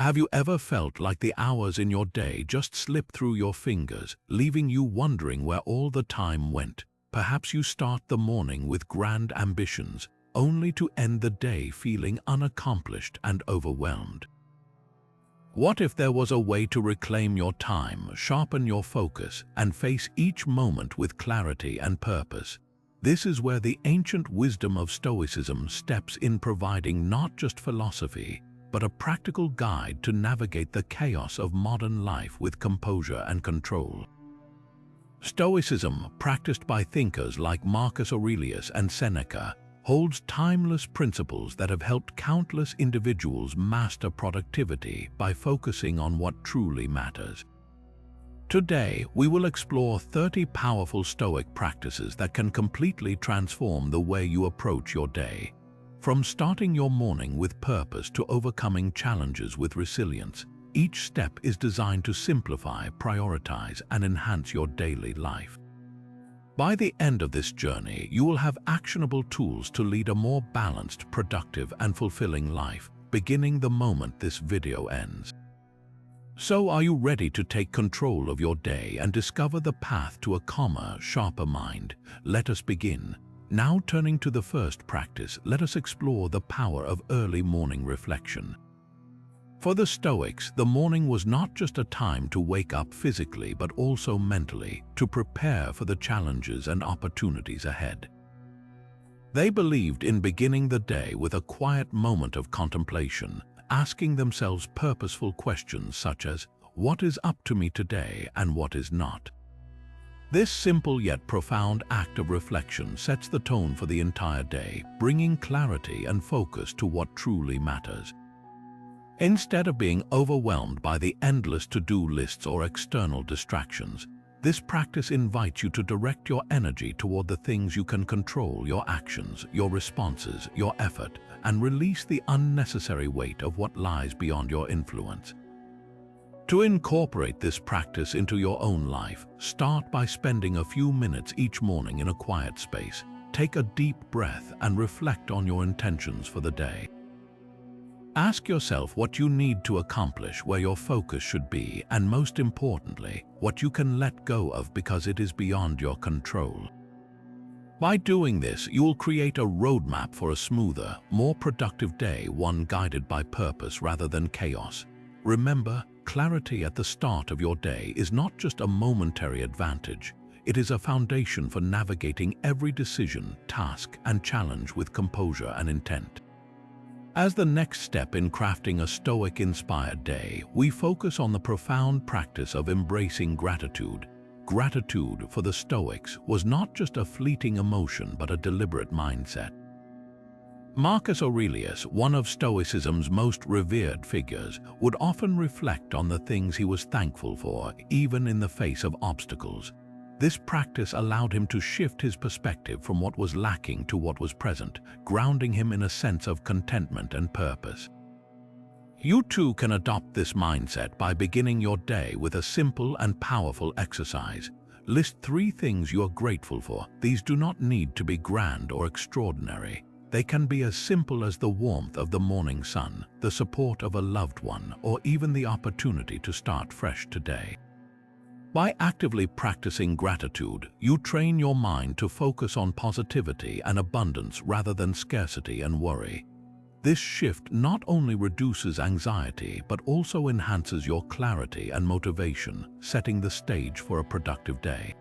Have you ever felt like the hours in your day just slip through your fingers, leaving you wondering where all the time went? Perhaps you start the morning with grand ambitions, only to end the day feeling unaccomplished and overwhelmed. What if there was a way to reclaim your time, sharpen your focus, and face each moment with clarity and purpose? This is where the ancient wisdom of Stoicism steps in, providing not just philosophy, but a practical guide to navigate the chaos of modern life with composure and control. Stoicism, practiced by thinkers like Marcus Aurelius and Seneca, holds timeless principles that have helped countless individuals master productivity by focusing on what truly matters. Today, we will explore 30 powerful Stoic practices that can completely transform the way you approach your day. From starting your morning with purpose to overcoming challenges with resilience, each step is designed to simplify, prioritize, and enhance your daily life. By the end of this journey, you will have actionable tools to lead a more balanced, productive, and fulfilling life, beginning the moment this video ends. So, are you ready to take control of your day and discover the path to a calmer, sharper mind? Let us begin. Now, turning to the first practice, let us explore the power of early morning reflection. For the Stoics, the morning was not just a time to wake up physically but also mentally, to prepare for the challenges and opportunities ahead. They believed in beginning the day with a quiet moment of contemplation, asking themselves purposeful questions such as, "What is up to me today and what is not?" This simple yet profound act of reflection sets the tone for the entire day, bringing clarity and focus to what truly matters. Instead of being overwhelmed by the endless to-do lists or external distractions, this practice invites you to direct your energy toward the things you can control: your actions, your responses, your effort, and release the unnecessary weight of what lies beyond your influence. To incorporate this practice into your own life, start by spending a few minutes each morning in a quiet space. Take a deep breath and reflect on your intentions for the day. Ask yourself what you need to accomplish, where your focus should be, and most importantly, what you can let go of because it is beyond your control. By doing this, you will create a roadmap for a smoother, more productive day, one guided by purpose rather than chaos. Remember, clarity at the start of your day is not just a momentary advantage. It is a foundation for navigating every decision, task, and challenge with composure and intent. As the next step in crafting a Stoic-inspired day, we focus on the profound practice of embracing gratitude. Gratitude, for the Stoics, was not just a fleeting emotion but a deliberate mindset. Marcus Aurelius, one of Stoicism's most revered figures, would often reflect on the things he was thankful for, even in the face of obstacles. This practice allowed him to shift his perspective from what was lacking to what was present, grounding him in a sense of contentment and purpose. You too can adopt this mindset by beginning your day with a simple and powerful exercise. List 3 things you are grateful for. These do not need to be grand or extraordinary. They can be as simple as the warmth of the morning sun, the support of a loved one, or even the opportunity to start fresh today. By actively practicing gratitude, you train your mind to focus on positivity and abundance rather than scarcity and worry. This shift not only reduces anxiety but also enhances your clarity and motivation, setting the stage for a productive day.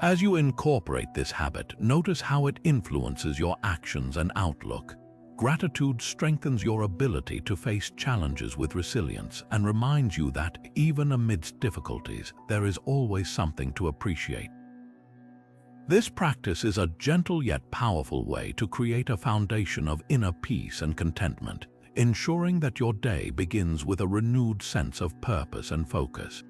As you incorporate this habit, notice how it influences your actions and outlook. Gratitude strengthens your ability to face challenges with resilience and reminds you that, even amidst difficulties, there is always something to appreciate. This practice is a gentle yet powerful way to create a foundation of inner peace and contentment, ensuring that your day begins with a renewed sense of purpose and focus.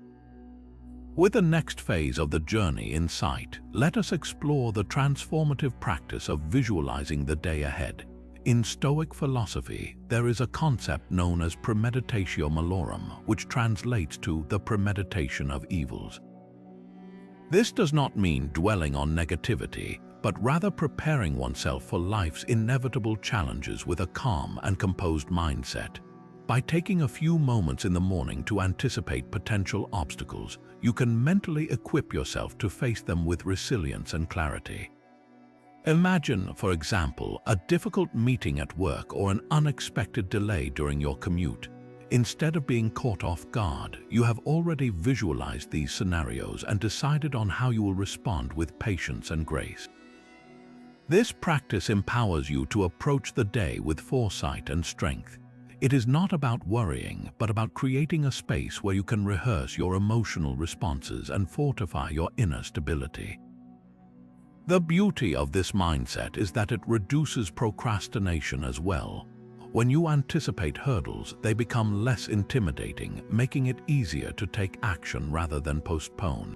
With the next phase of the journey in sight, let us explore the transformative practice of visualizing the day ahead. In Stoic philosophy, there is a concept known as premeditatio malorum, which translates to the premeditation of evils. This does not mean dwelling on negativity, but rather preparing oneself for life's inevitable challenges with a calm and composed mindset. By taking a few moments in the morning to anticipate potential obstacles, you can mentally equip yourself to face them with resilience and clarity. Imagine, for example, a difficult meeting at work or an unexpected delay during your commute. Instead of being caught off guard, you have already visualized these scenarios and decided on how you will respond with patience and grace. This practice empowers you to approach the day with foresight and strength. It is not about worrying, but about creating a space where you can rehearse your emotional responses and fortify your inner stability. The beauty of this mindset is that it reduces procrastination as well. When you anticipate hurdles, they become less intimidating, making it easier to take action rather than postpone.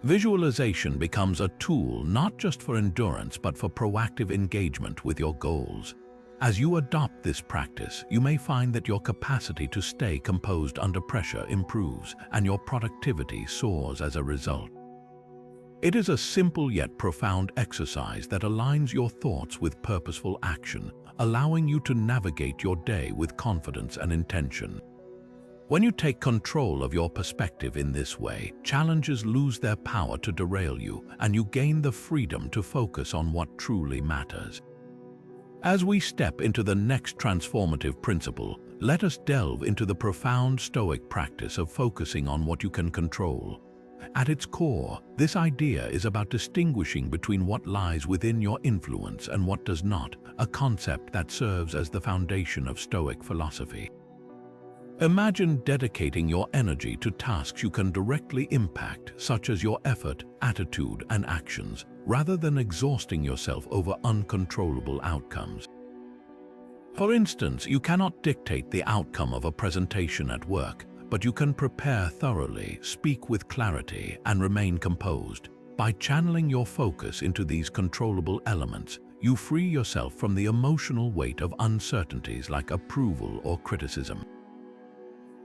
Visualization becomes a tool not just for endurance but for proactive engagement with your goals. As you adopt this practice, you may find that your capacity to stay composed under pressure improves and your productivity soars as a result. It is a simple yet profound exercise that aligns your thoughts with purposeful action, allowing you to navigate your day with confidence and intention. When you take control of your perspective in this way, challenges lose their power to derail you, and you gain the freedom to focus on what truly matters. As we step into the next transformative principle, let us delve into the profound Stoic practice of focusing on what you can control. At its core, this idea is about distinguishing between what lies within your influence and what does not, a concept that serves as the foundation of Stoic philosophy. Imagine dedicating your energy to tasks you can directly impact, such as your effort, attitude, and actions, rather than exhausting yourself over uncontrollable outcomes. For instance, you cannot dictate the outcome of a presentation at work, but you can prepare thoroughly, speak with clarity, and remain composed. By channeling your focus into these controllable elements, you free yourself from the emotional weight of uncertainties like approval or criticism.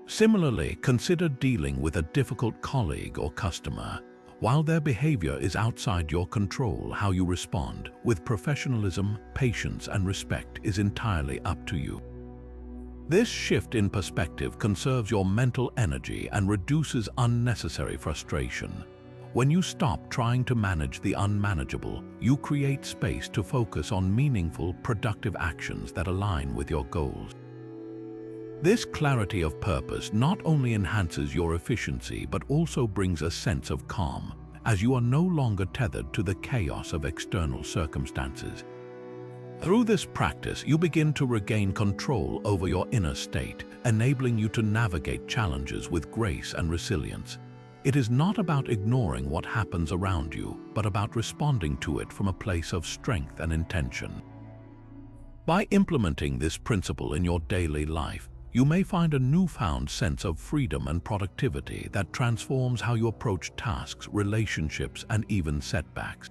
Similarly, consider dealing with a difficult colleague or customer. While their behavior is outside your control, how you respond with professionalism, patience, and respect is entirely up to you. This shift in perspective conserves your mental energy and reduces unnecessary frustration. When you stop trying to manage the unmanageable, you create space to focus on meaningful, productive actions that align with your goals. This clarity of purpose not only enhances your efficiency but also brings a sense of calm, as you are no longer tethered to the chaos of external circumstances. Through this practice, you begin to regain control over your inner state, enabling you to navigate challenges with grace and resilience. It is not about ignoring what happens around you, but about responding to it from a place of strength and intention. By implementing this principle in your daily life, you may find a newfound sense of freedom and productivity that transforms how you approach tasks, relationships, and even setbacks.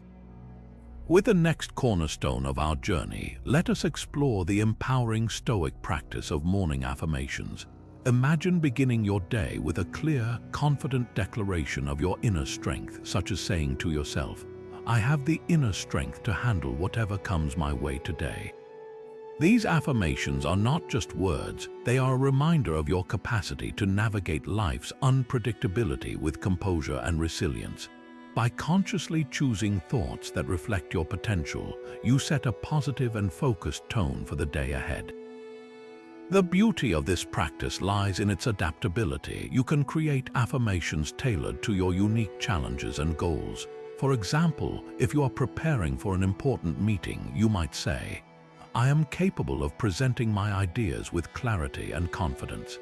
With the next cornerstone of our journey, let us explore the empowering Stoic practice of morning affirmations. Imagine beginning your day with a clear, confident declaration of your inner strength, such as saying to yourself, "I have the inner strength to handle whatever comes my way today." These affirmations are not just words, they are a reminder of your capacity to navigate life's unpredictability with composure and resilience. By consciously choosing thoughts that reflect your potential, you set a positive and focused tone for the day ahead. The beauty of this practice lies in its adaptability. You can create affirmations tailored to your unique challenges and goals. For example, if you are preparing for an important meeting, you might say, "I am capable of presenting my ideas with clarity and confidence."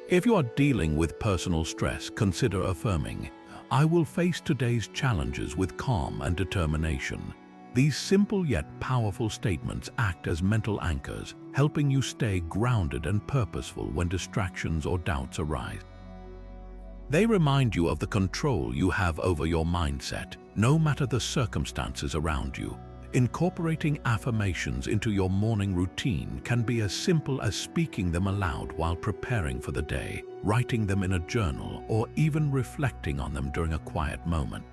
If you are dealing with personal stress, consider affirming, "I will face today's challenges with calm and determination." These simple yet powerful statements act as mental anchors, helping you stay grounded and purposeful when distractions or doubts arise. They remind you of the control you have over your mindset, no matter the circumstances around you. Incorporating affirmations into your morning routine can be as simple as speaking them aloud while preparing for the day, writing them in a journal, or even reflecting on them during a quiet moment.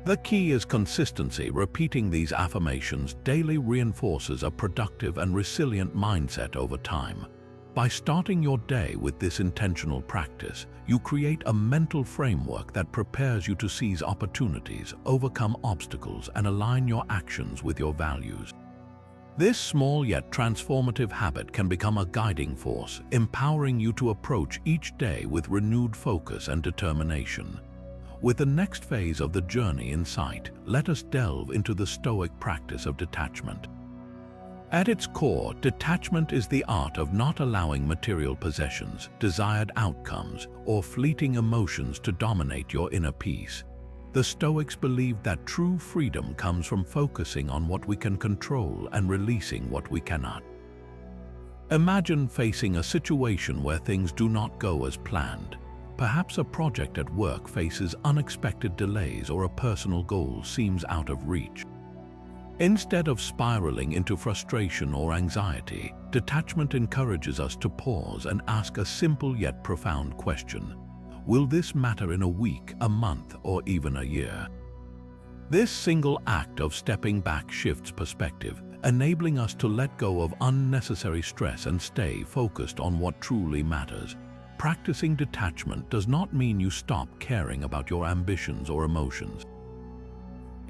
The key is consistency. Repeating these affirmations daily reinforces a productive and resilient mindset over time. By starting your day with this intentional practice, you create a mental framework that prepares you to seize opportunities, overcome obstacles, and align your actions with your values. This small yet transformative habit can become a guiding force, empowering you to approach each day with renewed focus and determination. With the next phase of the journey in sight, let us delve into the Stoic practice of detachment. At its core, detachment is the art of not allowing material possessions, desired outcomes, or fleeting emotions to dominate your inner peace. The Stoics believed that true freedom comes from focusing on what we can control and releasing what we cannot. Imagine facing a situation where things do not go as planned. Perhaps a project at work faces unexpected delays or a personal goal seems out of reach. Instead of spiraling into frustration or anxiety, detachment encourages us to pause and ask a simple yet profound question. Will this matter in a week, a month, or even a year? This single act of stepping back shifts perspective, enabling us to let go of unnecessary stress and stay focused on what truly matters. Practicing detachment does not mean you stop caring about your ambitions or emotions.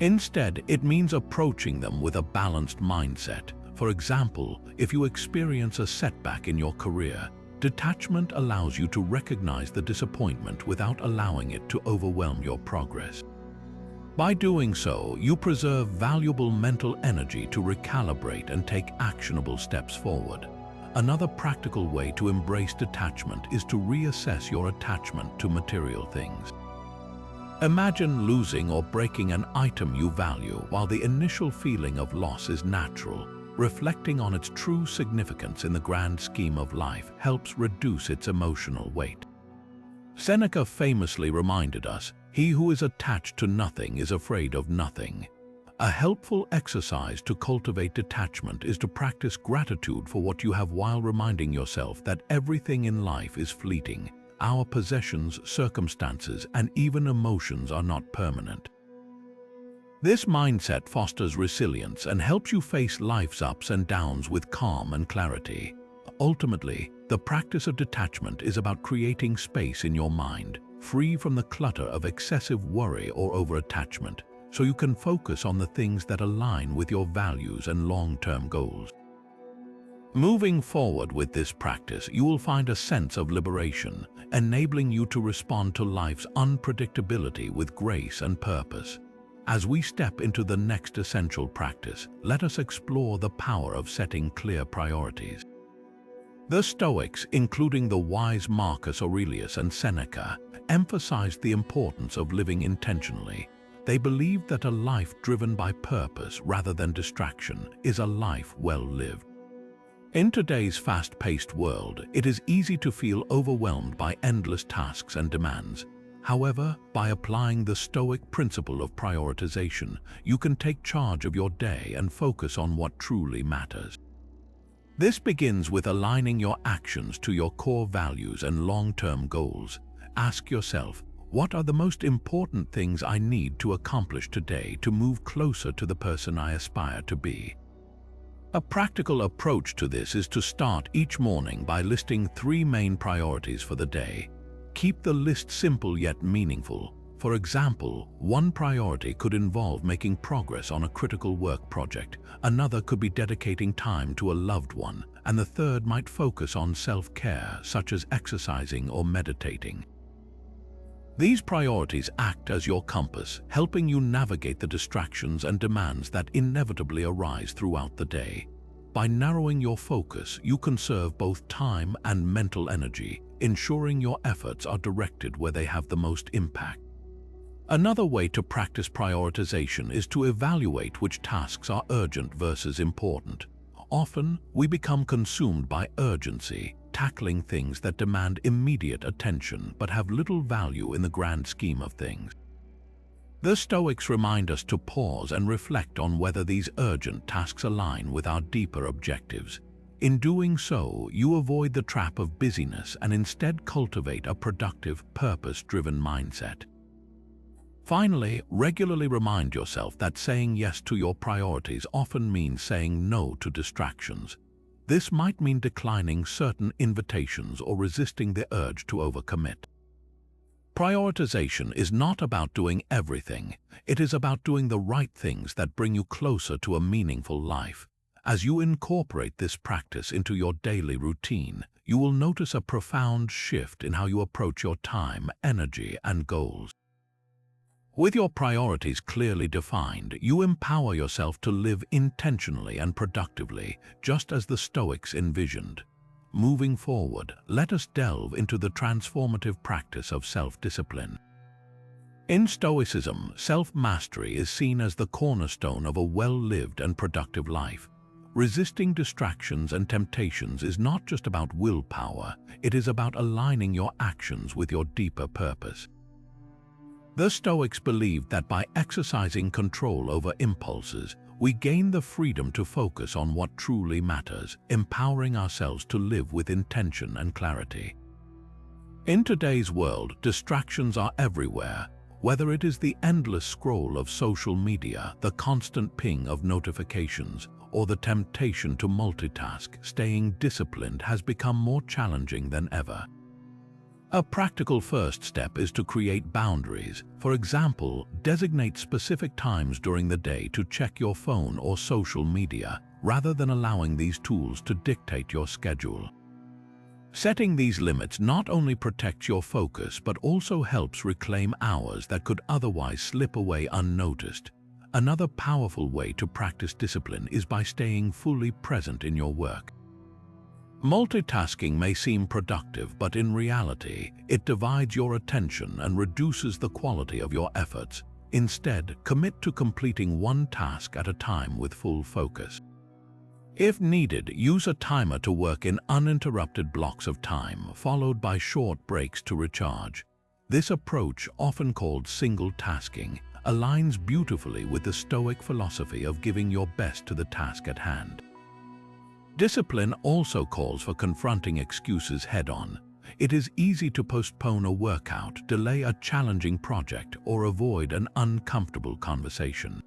Instead, it means approaching them with a balanced mindset. For example, if you experience a setback in your career, detachment allows you to recognize the disappointment without allowing it to overwhelm your progress. By doing so, you preserve valuable mental energy to recalibrate and take actionable steps forward. Another practical way to embrace detachment is to reassess your attachment to material things. Imagine losing or breaking an item you value. While the initial feeling of loss is natural, reflecting on its true significance in the grand scheme of life helps reduce its emotional weight. Seneca famously reminded us, "He who is attached to nothing is afraid of nothing." A helpful exercise to cultivate detachment is to practice gratitude for what you have while reminding yourself that everything in life is fleeting. Our possessions, circumstances, and even emotions are not permanent. This mindset fosters resilience and helps you face life's ups and downs with calm and clarity. Ultimately, the practice of detachment is about creating space in your mind, free from the clutter of excessive worry or over-attachment, so you can focus on the things that align with your values and long-term goals. Moving forward with this practice, you will find a sense of liberation, enabling you to respond to life's unpredictability with grace and purpose. As we step into the next essential practice, let us explore the power of setting clear priorities. The Stoics, including the wise Marcus Aurelius and Seneca, emphasized the importance of living intentionally. They believed that a life driven by purpose rather than distraction is a life well lived. In today's fast-paced world, it is easy to feel overwhelmed by endless tasks and demands. However, by applying the Stoic principle of prioritization, you can take charge of your day and focus on what truly matters. This begins with aligning your actions to your core values and long-term goals. Ask yourself, what are the most important things I need to accomplish today to move closer to the person I aspire to be? A practical approach to this is to start each morning by listing 3 main priorities for the day. Keep the list simple yet meaningful. For example, one priority could involve making progress on a critical work project, another could be dedicating time to a loved one, and the third might focus on self-care, such as exercising or meditating. These priorities act as your compass, helping you navigate the distractions and demands that inevitably arise throughout the day. By narrowing your focus, you conserve both time and mental energy, ensuring your efforts are directed where they have the most impact. Another way to practice prioritization is to evaluate which tasks are urgent versus important. Often, we become consumed by urgency, tackling things that demand immediate attention but have little value in the grand scheme of things. The Stoics remind us to pause and reflect on whether these urgent tasks align with our deeper objectives. In doing so, you avoid the trap of busyness and instead cultivate a productive, purpose-driven mindset. Finally, regularly remind yourself that saying yes to your priorities often means saying no to distractions. This might mean declining certain invitations or resisting the urge to overcommit. Prioritization is not about doing everything. It is about doing the right things that bring you closer to a meaningful life. As you incorporate this practice into your daily routine, you will notice a profound shift in how you approach your time, energy, and goals. With your priorities clearly defined, you empower yourself to live intentionally and productively, just as the Stoics envisioned. Moving forward, let us delve into the transformative practice of self-discipline. In Stoicism, self-mastery is seen as the cornerstone of a well-lived and productive life. Resisting distractions and temptations is not just about willpower, it is about aligning your actions with your deeper purpose. The Stoics believed that by exercising control over impulses, we gain the freedom to focus on what truly matters, empowering ourselves to live with intention and clarity. In today's world, distractions are everywhere. Whether it is the endless scroll of social media, the constant ping of notifications, or the temptation to multitask, staying disciplined has become more challenging than ever. A practical first step is to create boundaries. For example, designate specific times during the day to check your phone or social media, rather than allowing these tools to dictate your schedule. Setting these limits not only protects your focus but also helps reclaim hours that could otherwise slip away unnoticed. Another powerful way to practice discipline is by staying fully present in your work. Multitasking may seem productive, but in reality, it divides your attention and reduces the quality of your efforts. Instead, commit to completing one task at a time with full focus. If needed, use a timer to work in uninterrupted blocks of time, followed by short breaks to recharge. This approach, often called single tasking, aligns beautifully with the Stoic philosophy of giving your best to the task at hand. Discipline also calls for confronting excuses head-on. It is easy to postpone a workout, delay a challenging project, or avoid an uncomfortable conversation.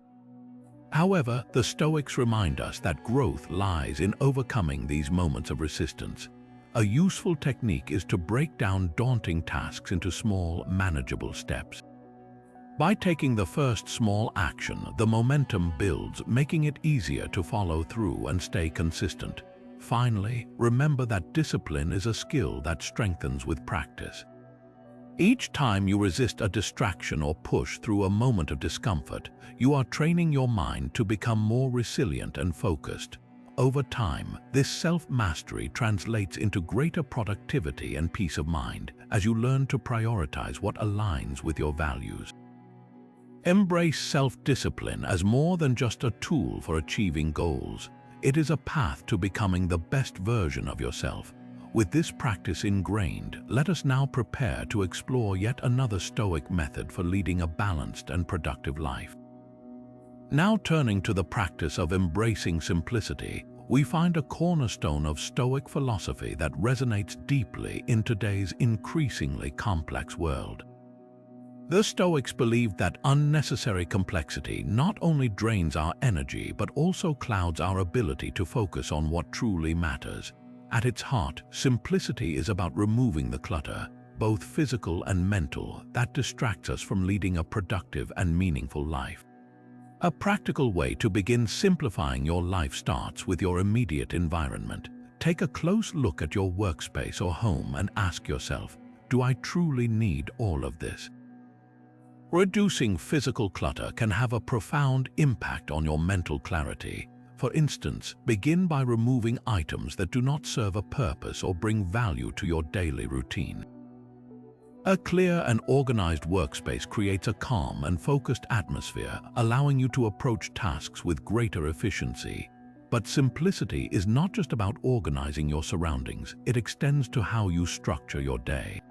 However, the Stoics remind us that growth lies in overcoming these moments of resistance. A useful technique is to break down daunting tasks into small, manageable steps. By taking the first small action, the momentum builds, making it easier to follow through and stay consistent. Finally, remember that discipline is a skill that strengthens with practice. Each time you resist a distraction or push through a moment of discomfort, you are training your mind to become more resilient and focused. Over time, this self-mastery translates into greater productivity and peace of mind as you learn to prioritize what aligns with your values. Embrace self-discipline as more than just a tool for achieving goals. It is a path to becoming the best version of yourself. With this practice ingrained, let us now prepare to explore yet another Stoic method for leading a balanced and productive life. Now turning to the practice of embracing simplicity, we find a cornerstone of Stoic philosophy that resonates deeply in today's increasingly complex world. The Stoics believed that unnecessary complexity not only drains our energy but also clouds our ability to focus on what truly matters. At its heart, simplicity is about removing the clutter, both physical and mental, that distracts us from leading a productive and meaningful life. A practical way to begin simplifying your life starts with your immediate environment. Take a close look at your workspace or home and ask yourself, do I truly need all of this? Reducing physical clutter can have a profound impact on your mental clarity. For instance, begin by removing items that do not serve a purpose or bring value to your daily routine. A clear and organized workspace creates a calm and focused atmosphere, allowing you to approach tasks with greater efficiency. But simplicity is not just about organizing your surroundings, it extends to how you structure your day.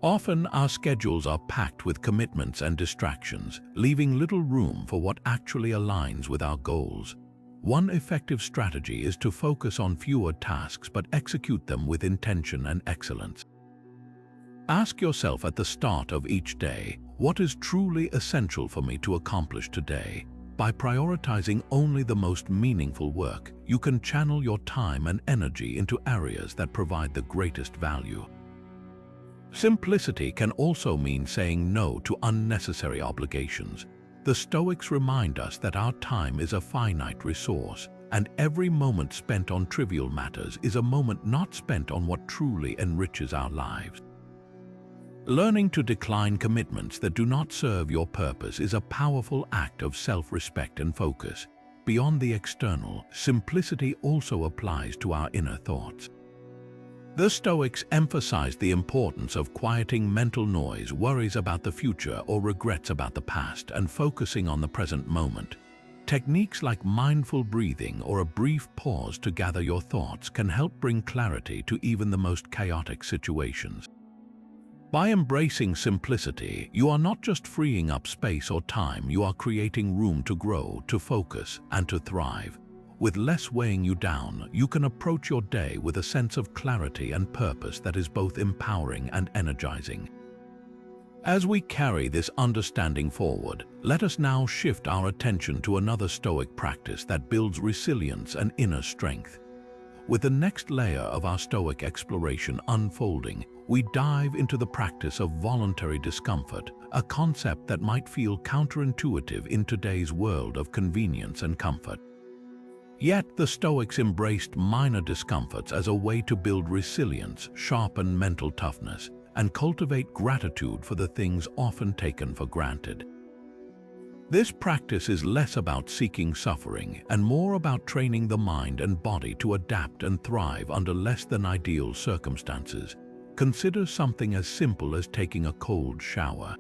Often, our schedules are packed with commitments and distractions, leaving little room for what actually aligns with our goals. One effective strategy is to focus on fewer tasks but execute them with intention and excellence. Ask yourself at the start of each day, what is truly essential for me to accomplish today? By prioritizing only the most meaningful work, you can channel your time and energy into areas that provide the greatest value. Simplicity can also mean saying no to unnecessary obligations. The Stoics remind us that our time is a finite resource, and every moment spent on trivial matters is a moment not spent on what truly enriches our lives. Learning to decline commitments that do not serve your purpose is a powerful act of self-respect and focus. Beyond the external, simplicity also applies to our inner thoughts. The Stoics emphasized the importance of quieting mental noise, worries about the future, or regrets about the past, and focusing on the present moment. Techniques like mindful breathing or a brief pause to gather your thoughts can help bring clarity to even the most chaotic situations. By embracing simplicity, you are not just freeing up space or time, you are creating room to grow, to focus, and to thrive. With less weighing you down, you can approach your day with a sense of clarity and purpose that is both empowering and energizing. As we carry this understanding forward, let us now shift our attention to another Stoic practice that builds resilience and inner strength. With the next layer of our Stoic exploration unfolding, we dive into the practice of voluntary discomfort, a concept that might feel counterintuitive in today's world of convenience and comfort. Yet the Stoics embraced minor discomforts as a way to build resilience, sharpen mental toughness, and cultivate gratitude for the things often taken for granted. This practice is less about seeking suffering and more about training the mind and body to adapt and thrive under less than ideal circumstances. Consider something as simple as taking a cold shower.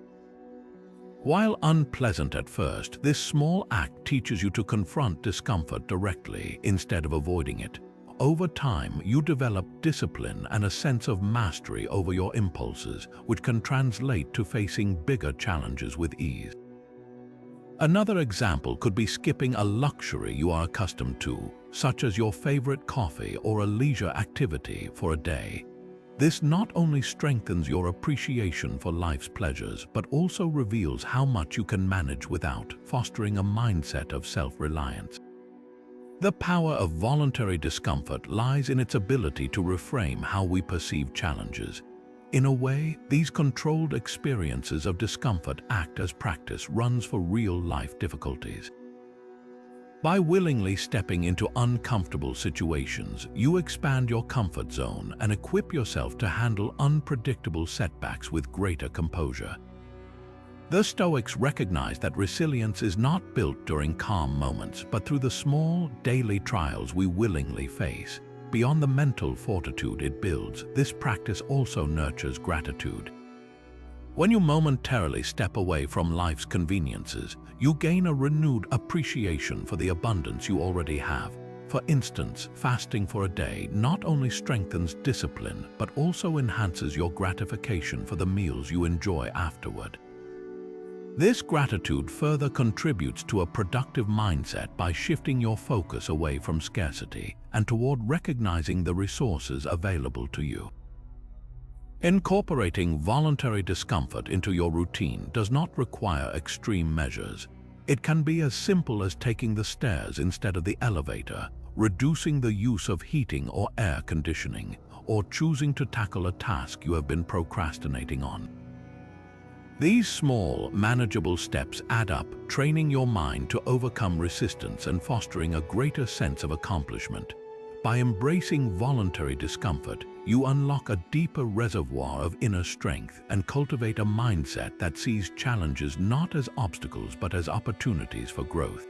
While unpleasant at first, this small act teaches you to confront discomfort directly instead of avoiding it. Over time, you develop discipline and a sense of mastery over your impulses, which can translate to facing bigger challenges with ease. Another example could be skipping a luxury you are accustomed to, such as your favorite coffee or a leisure activity for a day. This not only strengthens your appreciation for life's pleasures, but also reveals how much you can manage without, fostering a mindset of self-reliance. The power of voluntary discomfort lies in its ability to reframe how we perceive challenges. In a way, these controlled experiences of discomfort act as practice runs for real-life difficulties. By willingly stepping into uncomfortable situations, you expand your comfort zone and equip yourself to handle unpredictable setbacks with greater composure. The Stoics recognize that resilience is not built during calm moments, but through the small, daily trials we willingly face. Beyond the mental fortitude it builds, this practice also nurtures gratitude. When you momentarily step away from life's conveniences, you gain a renewed appreciation for the abundance you already have. For instance, fasting for a day not only strengthens discipline, but also enhances your gratification for the meals you enjoy afterward. This gratitude further contributes to a productive mindset by shifting your focus away from scarcity and toward recognizing the resources available to you. Incorporating voluntary discomfort into your routine does not require extreme measures. It can be as simple as taking the stairs instead of the elevator, reducing the use of heating or air conditioning, or choosing to tackle a task you have been procrastinating on. These small, manageable steps add up, training your mind to overcome resistance and fostering a greater sense of accomplishment. By embracing voluntary discomfort, you unlock a deeper reservoir of inner strength and cultivate a mindset that sees challenges not as obstacles but as opportunities for growth.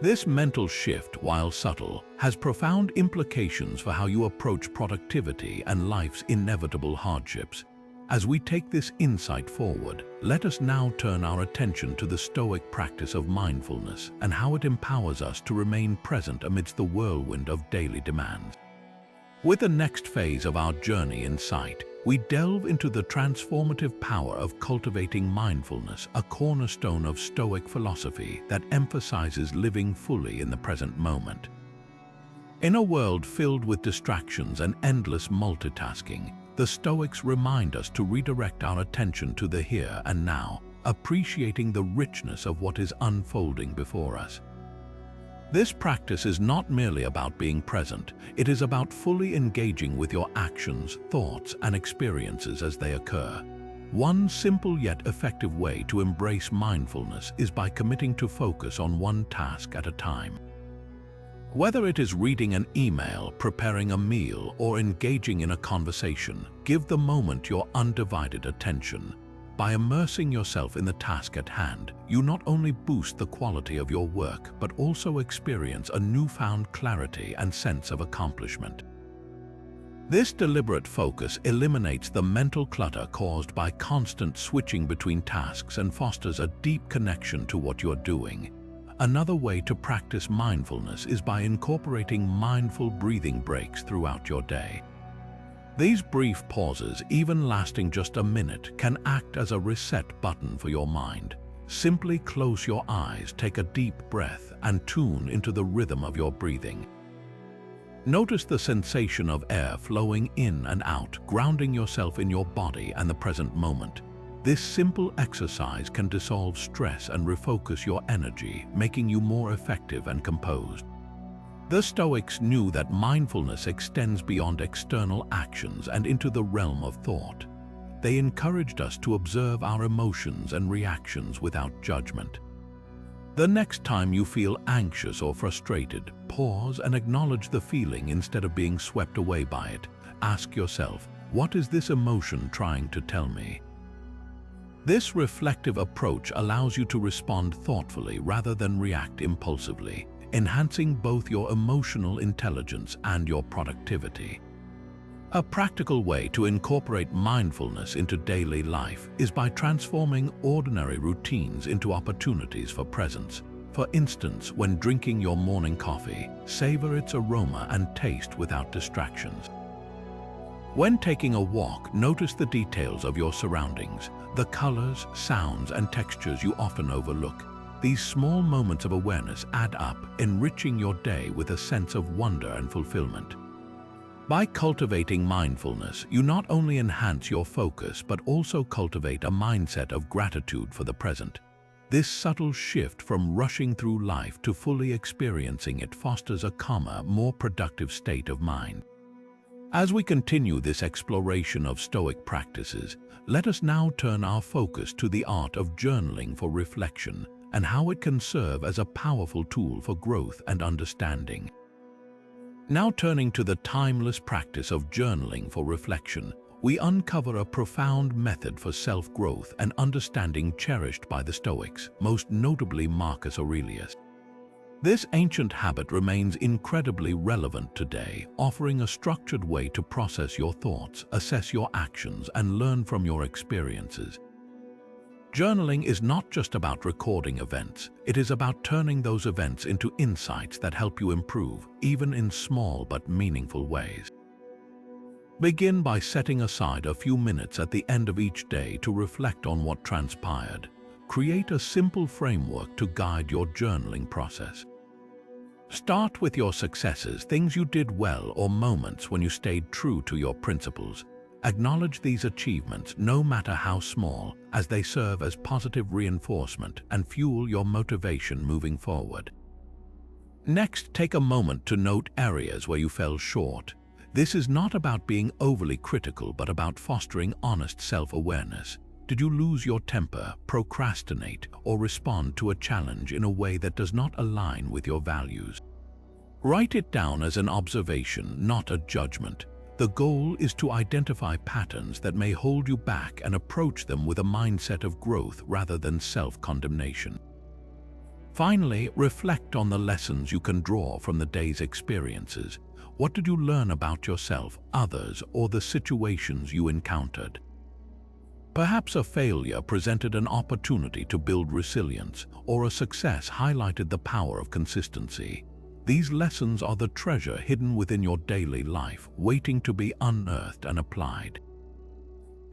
This mental shift, while subtle, has profound implications for how you approach productivity and life's inevitable hardships. As we take this insight forward, let us now turn our attention to the Stoic practice of mindfulness and how it empowers us to remain present amidst the whirlwind of daily demands. With the next phase of our journey in sight, we delve into the transformative power of cultivating mindfulness, a cornerstone of Stoic philosophy that emphasizes living fully in the present moment. In a world filled with distractions and endless multitasking, the Stoics remind us to redirect our attention to the here and now, appreciating the richness of what is unfolding before us. This practice is not merely about being present, it is about fully engaging with your actions, thoughts, and experiences as they occur. One simple yet effective way to embrace mindfulness is by committing to focus on one task at a time. Whether it is reading an email, preparing a meal, or engaging in a conversation, give the moment your undivided attention. By immersing yourself in the task at hand, you not only boost the quality of your work, but also experience a newfound clarity and sense of accomplishment. This deliberate focus eliminates the mental clutter caused by constant switching between tasks and fosters a deep connection to what you are doing. Another way to practice mindfulness is by incorporating mindful breathing breaks throughout your day. These brief pauses, even lasting just a minute, can act as a reset button for your mind. Simply close your eyes, take a deep breath, and tune into the rhythm of your breathing. Notice the sensation of air flowing in and out, grounding yourself in your body and the present moment. This simple exercise can dissolve stress and refocus your energy, making you more effective and composed. The Stoics knew that mindfulness extends beyond external actions and into the realm of thought. They encouraged us to observe our emotions and reactions without judgment. The next time you feel anxious or frustrated, pause and acknowledge the feeling instead of being swept away by it. Ask yourself, what is this emotion trying to tell me? This reflective approach allows you to respond thoughtfully rather than react impulsively, enhancing both your emotional intelligence and your productivity. A practical way to incorporate mindfulness into daily life is by transforming ordinary routines into opportunities for presence. For instance, when drinking your morning coffee, savor its aroma and taste without distractions. When taking a walk, notice the details of your surroundings, the colors, sounds, and textures you often overlook. These small moments of awareness add up, enriching your day with a sense of wonder and fulfillment. By cultivating mindfulness, you not only enhance your focus but also cultivate a mindset of gratitude for the present. This subtle shift from rushing through life to fully experiencing it fosters a calmer, more productive state of mind. As we continue this exploration of Stoic practices, let us now turn our focus to the art of journaling for reflection and how it can serve as a powerful tool for growth and understanding. Now turning to the timeless practice of journaling for reflection, we uncover a profound method for self-growth and understanding cherished by the Stoics, most notably Marcus Aurelius. This ancient habit remains incredibly relevant today, offering a structured way to process your thoughts, assess your actions, and learn from your experiences. Journaling is not just about recording events, it is about turning those events into insights that help you improve, even in small but meaningful ways. Begin by setting aside a few minutes at the end of each day to reflect on what transpired. Create a simple framework to guide your journaling process. Start with your successes, things you did well, or moments when you stayed true to your principles. Acknowledge these achievements, no matter how small, as they serve as positive reinforcement and fuel your motivation moving forward. Next, take a moment to note areas where you fell short. This is not about being overly critical, but about fostering honest self-awareness. Did you lose your temper, procrastinate, or respond to a challenge in a way that does not align with your values? Write it down as an observation, not a judgment. The goal is to identify patterns that may hold you back and approach them with a mindset of growth rather than self-condemnation. Finally, reflect on the lessons you can draw from the day's experiences. What did you learn about yourself, others, or the situations you encountered? Perhaps a failure presented an opportunity to build resilience, or a success highlighted the power of consistency. These lessons are the treasure hidden within your daily life, waiting to be unearthed and applied.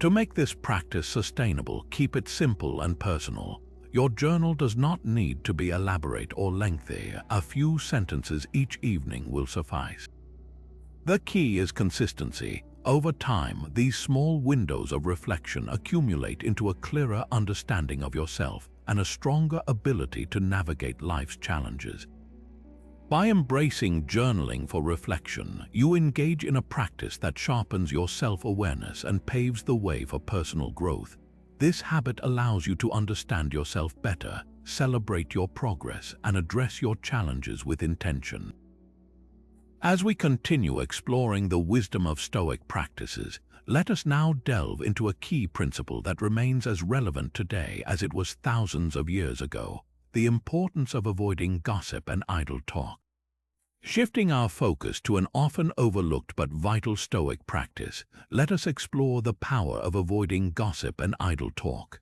To make this practice sustainable, keep it simple and personal. Your journal does not need to be elaborate or lengthy. A few sentences each evening will suffice. The key is consistency. Over time, these small windows of reflection accumulate into a clearer understanding of yourself and a stronger ability to navigate life's challenges. By embracing journaling for reflection, you engage in a practice that sharpens your self-awareness and paves the way for personal growth. This habit allows you to understand yourself better, celebrate your progress, and address your challenges with intention. As we continue exploring the wisdom of Stoic practices, let us now delve into a key principle that remains as relevant today as it was thousands of years ago: the importance of avoiding gossip and idle talk. Shifting our focus to an often overlooked but vital Stoic practice, let us explore the power of avoiding gossip and idle talk.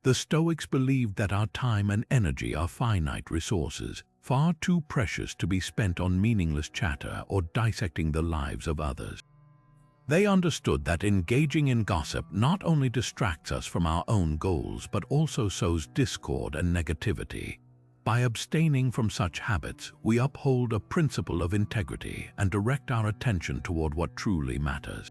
The Stoics believed that our time and energy are finite resources, far too precious to be spent on meaningless chatter or dissecting the lives of others. They understood that engaging in gossip not only distracts us from our own goals but also sows discord and negativity. By abstaining from such habits, we uphold a principle of integrity and direct our attention toward what truly matters.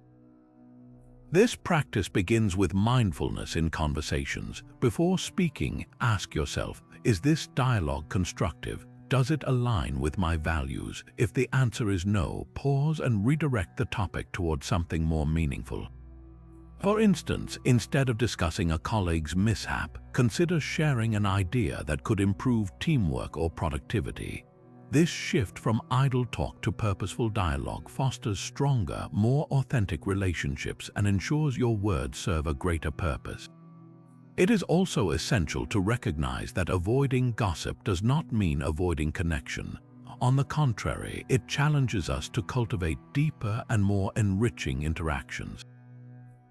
This practice begins with mindfulness in conversations. Before speaking, ask yourself, is this dialogue constructive? Does it align with my values? If the answer is no, pause and redirect the topic towards something more meaningful. For instance, instead of discussing a colleague's mishap, consider sharing an idea that could improve teamwork or productivity. This shift from idle talk to purposeful dialogue fosters stronger, more authentic relationships and ensures your words serve a greater purpose. It is also essential to recognize that avoiding gossip does not mean avoiding connection. On the contrary, it challenges us to cultivate deeper and more enriching interactions.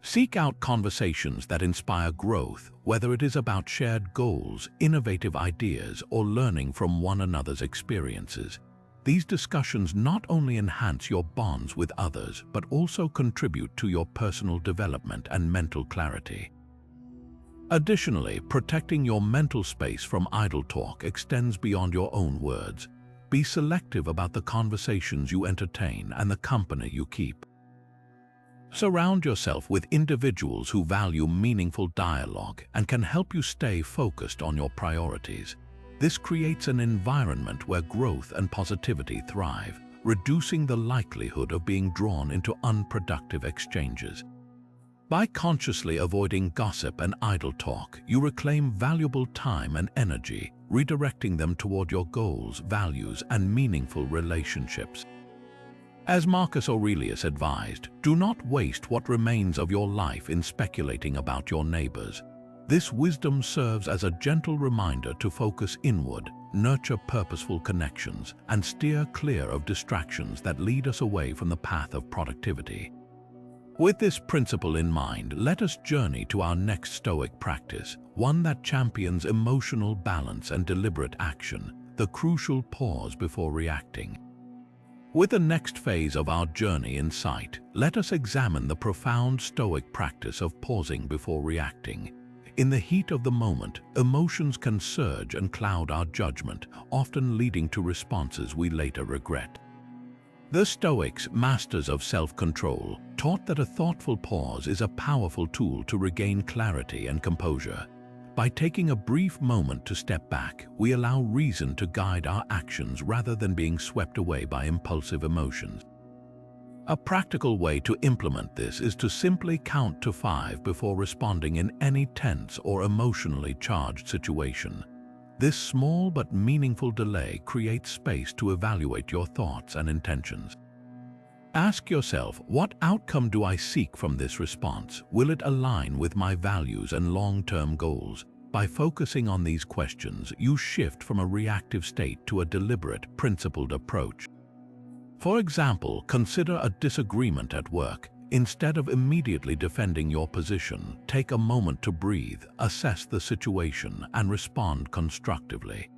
Seek out conversations that inspire growth, whether it is about shared goals, innovative ideas, or learning from one another's experiences. These discussions not only enhance your bonds with others, but also contribute to your personal development and mental clarity. Additionally, protecting your mental space from idle talk extends beyond your own words. Be selective about the conversations you entertain and the company you keep. Surround yourself with individuals who value meaningful dialogue and can help you stay focused on your priorities. This creates an environment where growth and positivity thrive, reducing the likelihood of being drawn into unproductive exchanges. By consciously avoiding gossip and idle talk, you reclaim valuable time and energy, redirecting them toward your goals, values, and meaningful relationships. As Marcus Aurelius advised, do not waste what remains of your life in speculating about your neighbors. This wisdom serves as a gentle reminder to focus inward, nurture purposeful connections, and steer clear of distractions that lead us away from the path of productivity. With this principle in mind, let us journey to our next Stoic practice, one that champions emotional balance and deliberate action, the crucial pause before reacting. With the next phase of our journey in sight, let us examine the profound Stoic practice of pausing before reacting. In the heat of the moment, emotions can surge and cloud our judgment, often leading to responses we later regret. The Stoics, masters of self-control, taught that a thoughtful pause is a powerful tool to regain clarity and composure. By taking a brief moment to step back, we allow reason to guide our actions rather than being swept away by impulsive emotions. A practical way to implement this is to simply count to 5 before responding in any tense or emotionally charged situation. This small but meaningful delay creates space to evaluate your thoughts and intentions. Ask yourself, what outcome do I seek from this response? Will it align with my values and long-term goals? By focusing on these questions, you shift from a reactive state to a deliberate, principled approach. For example, consider a disagreement at work. Instead of immediately defending your position, take a moment to breathe, assess the situation, and respond constructively.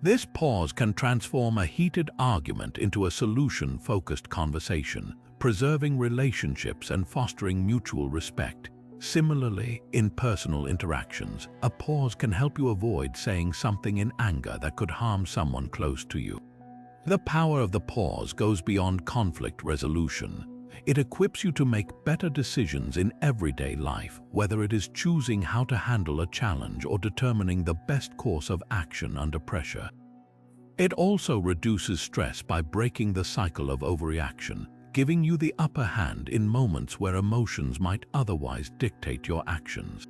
This pause can transform a heated argument into a solution-focused conversation, preserving relationships and fostering mutual respect. Similarly, in personal interactions, a pause can help you avoid saying something in anger that could harm someone close to you. The power of the pause goes beyond conflict resolution. It equips you to make better decisions in everyday life, whether it is choosing how to handle a challenge or determining the best course of action under pressure. It also reduces stress by breaking the cycle of overreaction, giving you the upper hand in moments where emotions might otherwise dictate your actions.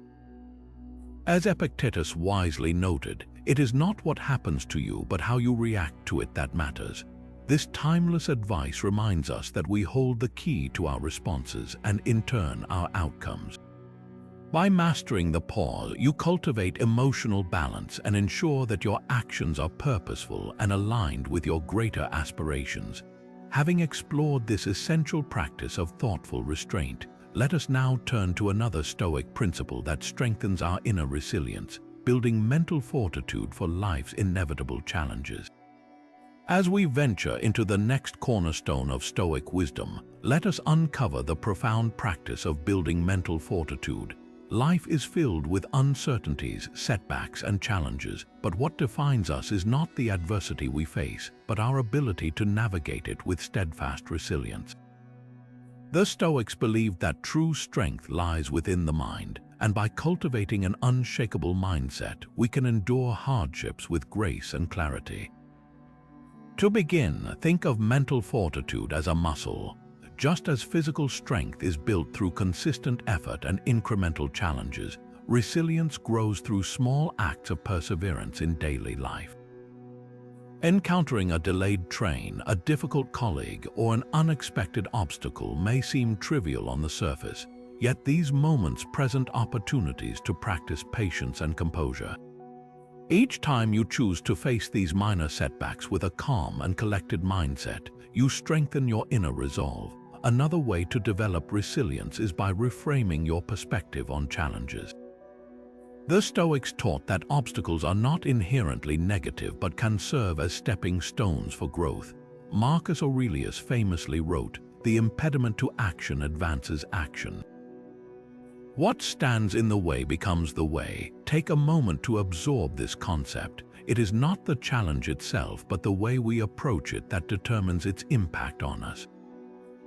As Epictetus wisely noted, it is not what happens to you but how you react to it that matters. This timeless advice reminds us that we hold the key to our responses and, in turn, our outcomes. By mastering the pause, you cultivate emotional balance and ensure that your actions are purposeful and aligned with your greater aspirations. Having explored this essential practice of thoughtful restraint, let us now turn to another Stoic principle that strengthens our inner resilience, building mental fortitude for life's inevitable challenges. As we venture into the next cornerstone of Stoic wisdom, let us uncover the profound practice of building mental fortitude. Life is filled with uncertainties, setbacks, and challenges, but what defines us is not the adversity we face, but our ability to navigate it with steadfast resilience. The Stoics believed that true strength lies within the mind, and by cultivating an unshakable mindset, we can endure hardships with grace and clarity. To begin, think of mental fortitude as a muscle. Just as physical strength is built through consistent effort and incremental challenges, resilience grows through small acts of perseverance in daily life. Encountering a delayed train, a difficult colleague, or an unexpected obstacle may seem trivial on the surface, yet these moments present opportunities to practice patience and composure. Each time you choose to face these minor setbacks with a calm and collected mindset, you strengthen your inner resolve. Another way to develop resilience is by reframing your perspective on challenges. The Stoics taught that obstacles are not inherently negative but can serve as stepping stones for growth. Marcus Aurelius famously wrote, "The impediment to action advances action." What stands in the way becomes the way. Take a moment to absorb this concept. It is not the challenge itself, but the way we approach it that determines its impact on us.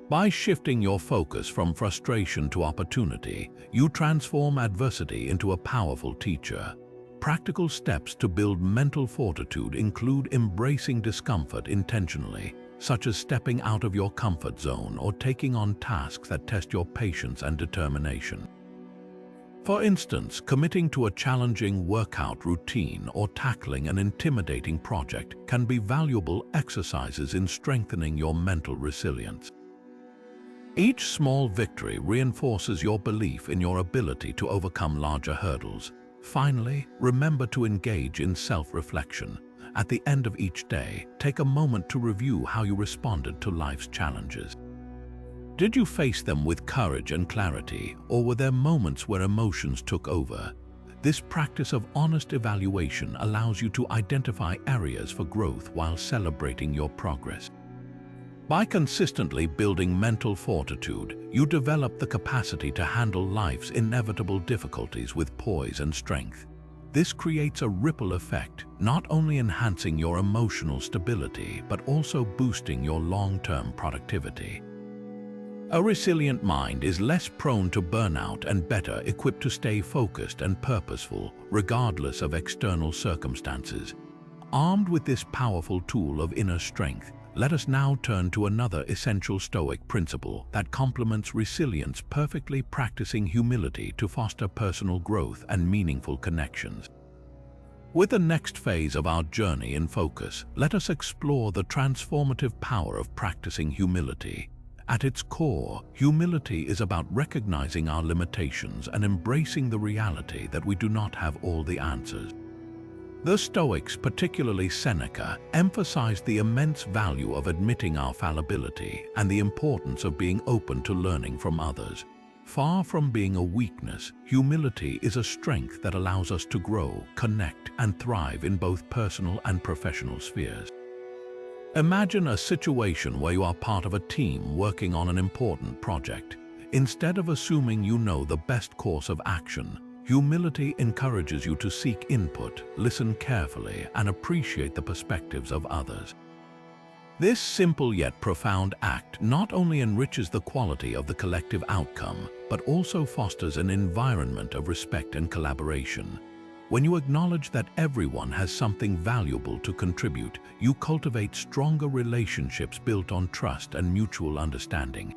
By shifting your focus from frustration to opportunity, you transform adversity into a powerful teacher. Practical steps to build mental fortitude include embracing discomfort intentionally, such as stepping out of your comfort zone or taking on tasks that test your patience and determination. For instance, committing to a challenging workout routine or tackling an intimidating project can be valuable exercises in strengthening your mental resilience. Each small victory reinforces your belief in your ability to overcome larger hurdles. Finally, remember to engage in self-reflection. At the end of each day, take a moment to review how you responded to life's challenges. Did you face them with courage and clarity, or were there moments where emotions took over? This practice of honest evaluation allows you to identify areas for growth while celebrating your progress. By consistently building mental fortitude, you develop the capacity to handle life's inevitable difficulties with poise and strength. This creates a ripple effect, not only enhancing your emotional stability, but also boosting your long-term productivity. A resilient mind is less prone to burnout and better equipped to stay focused and purposeful, regardless of external circumstances. Armed with this powerful tool of inner strength, let us now turn to another essential Stoic principle that complements resilience perfectly: practicing humility to foster personal growth and meaningful connections. With the next phase of our journey in focus, let us explore the transformative power of practicing humility. At its core, humility is about recognizing our limitations and embracing the reality that we do not have all the answers. The Stoics, particularly Seneca, emphasized the immense value of admitting our fallibility and the importance of being open to learning from others. Far from being a weakness, humility is a strength that allows us to grow, connect, and thrive in both personal and professional spheres. Imagine a situation where you are part of a team working on an important project. Instead of assuming you know the best course of action, humility encourages you to seek input, listen carefully, and appreciate the perspectives of others. This simple yet profound act not only enriches the quality of the collective outcome, but also fosters an environment of respect and collaboration. When you acknowledge that everyone has something valuable to contribute, you cultivate stronger relationships built on trust and mutual understanding.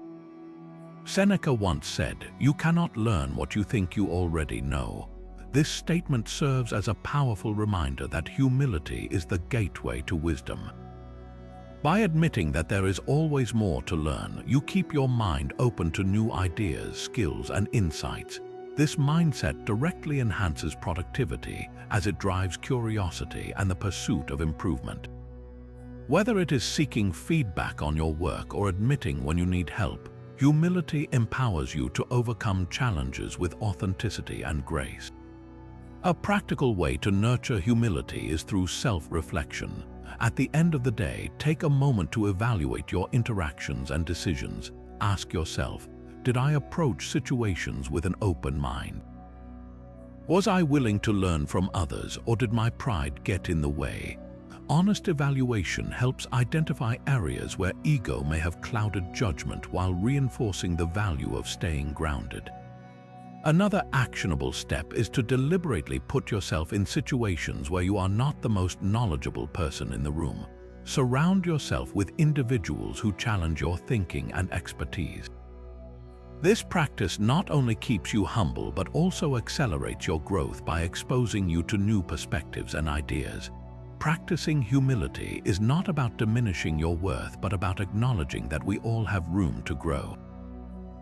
Seneca once said, "You cannot learn what you think you already know." This statement serves as a powerful reminder that humility is the gateway to wisdom. By admitting that there is always more to learn, you keep your mind open to new ideas, skills, and insights. This mindset directly enhances productivity as it drives curiosity and the pursuit of improvement. Whether it is seeking feedback on your work or admitting when you need help, humility empowers you to overcome challenges with authenticity and grace. A practical way to nurture humility is through self-reflection. At the end of the day, take a moment to evaluate your interactions and decisions. Ask yourself, did I approach situations with an open mind? Was I willing to learn from others, or did my pride get in the way? Honest evaluation helps identify areas where ego may have clouded judgment while reinforcing the value of staying grounded. Another actionable step is to deliberately put yourself in situations where you are not the most knowledgeable person in the room. Surround yourself with individuals who challenge your thinking and expertise. This practice not only keeps you humble but also accelerates your growth by exposing you to new perspectives and ideas. Practicing humility is not about diminishing your worth but about acknowledging that we all have room to grow.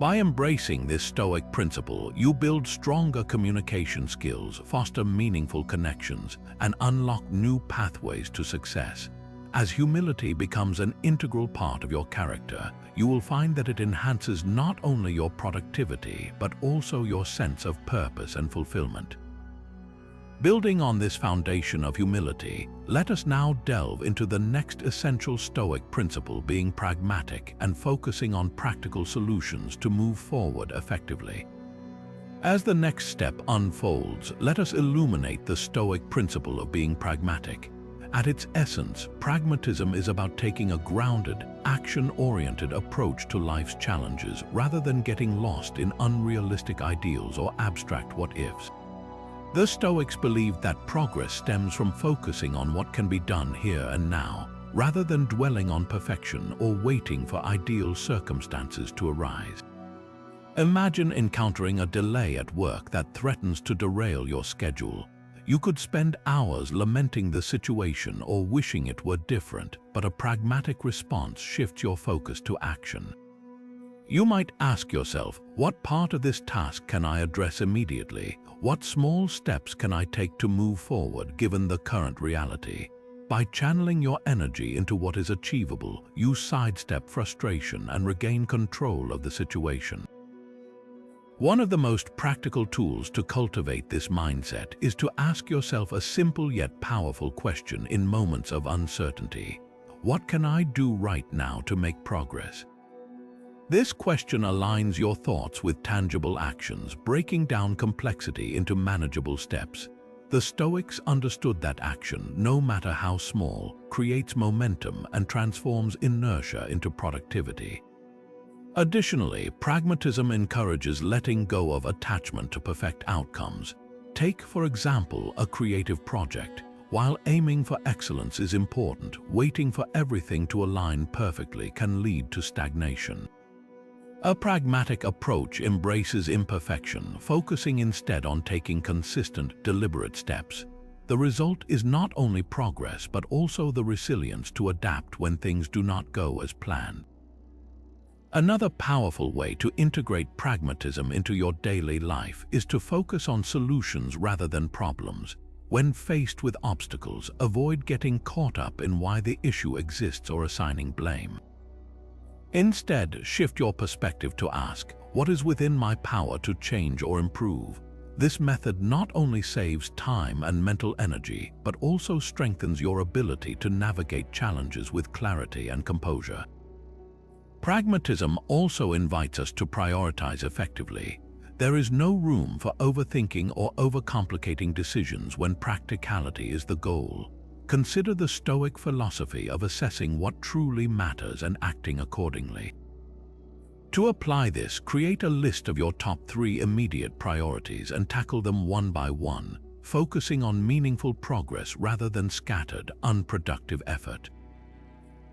By embracing this Stoic principle, you build stronger communication skills, foster meaningful connections, and unlock new pathways to success. As humility becomes an integral part of your character, you will find that it enhances not only your productivity, but also your sense of purpose and fulfillment. Building on this foundation of humility, let us now delve into the next essential Stoic principle, being pragmatic and focusing on practical solutions to move forward effectively. As the next step unfolds, let us illuminate the Stoic principle of being pragmatic. At its essence, pragmatism is about taking a grounded, action-oriented approach to life's challenges rather than getting lost in unrealistic ideals or abstract what-ifs. The Stoics believed that progress stems from focusing on what can be done here and now, rather than dwelling on perfection or waiting for ideal circumstances to arise. Imagine encountering a delay at work that threatens to derail your schedule. You could spend hours lamenting the situation or wishing it were different, but a pragmatic response shifts your focus to action. You might ask yourself, what part of this task can I address immediately? What small steps can I take to move forward given the current reality? By channeling your energy into what is achievable, you sidestep frustration and regain control of the situation. One of the most practical tools to cultivate this mindset is to ask yourself a simple yet powerful question in moments of uncertainty. What can I do right now to make progress? This question aligns your thoughts with tangible actions, breaking down complexity into manageable steps. The Stoics understood that action, no matter how small, creates momentum and transforms inertia into productivity. Additionally, pragmatism encourages letting go of attachment to perfect outcomes. Take, for example, a creative project. While aiming for excellence is important, waiting for everything to align perfectly can lead to stagnation. A pragmatic approach embraces imperfection, focusing instead on taking consistent, deliberate steps. The result is not only progress but also the resilience to adapt when things do not go as planned. Another powerful way to integrate pragmatism into your daily life is to focus on solutions rather than problems. When faced with obstacles, avoid getting caught up in why the issue exists or assigning blame. Instead, shift your perspective to ask, what is within my power to change or improve? This method not only saves time and mental energy, but also strengthens your ability to navigate challenges with clarity and composure. Pragmatism also invites us to prioritize effectively. There is no room for overthinking or overcomplicating decisions when practicality is the goal. consider the Stoic philosophy of assessing what truly matters and acting accordingly. To apply this, create a list of your top 3 immediate priorities and tackle them one by one, focusing on meaningful progress rather than scattered, unproductive effort.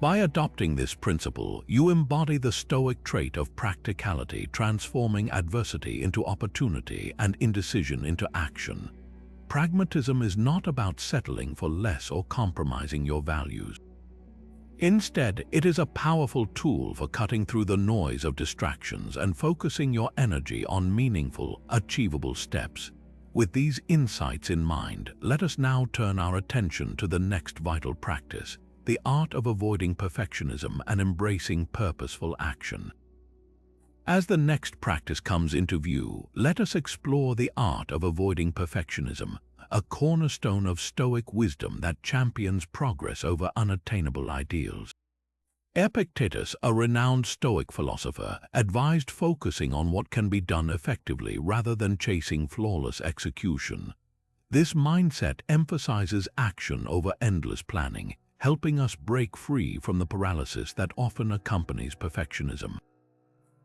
By adopting this principle, you embody the Stoic trait of practicality, transforming adversity into opportunity and indecision into action. Pragmatism is not about settling for less or compromising your values. Instead, it is a powerful tool for cutting through the noise of distractions and focusing your energy on meaningful, achievable steps. With these insights in mind, let us now turn our attention to the next vital practice, the art of avoiding perfectionism and embracing purposeful action. As the next practice comes into view, let us explore the art of avoiding perfectionism, a cornerstone of Stoic wisdom that champions progress over unattainable ideals. Epictetus, a renowned Stoic philosopher, advised focusing on what can be done effectively rather than chasing flawless execution. This mindset emphasizes action over endless planning, helping us break free from the paralysis that often accompanies perfectionism.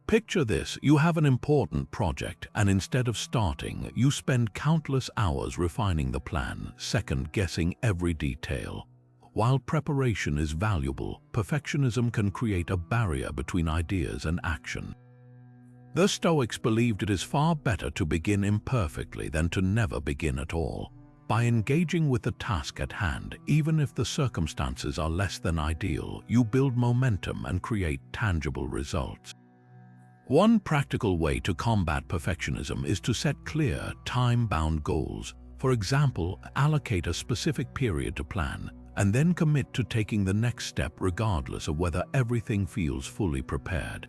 Picture this: you have an important project, and instead of starting, you spend countless hours refining the plan, second-guessing every detail. While preparation is valuable, perfectionism can create a barrier between ideas and action. The Stoics believed it is far better to begin imperfectly than to never begin at all. By engaging with the task at hand, even if the circumstances are less than ideal, you build momentum and create tangible results. One practical way to combat perfectionism is to set clear, time-bound goals. For example, allocate a specific period to plan, and then commit to taking the next step regardless of whether everything feels fully prepared.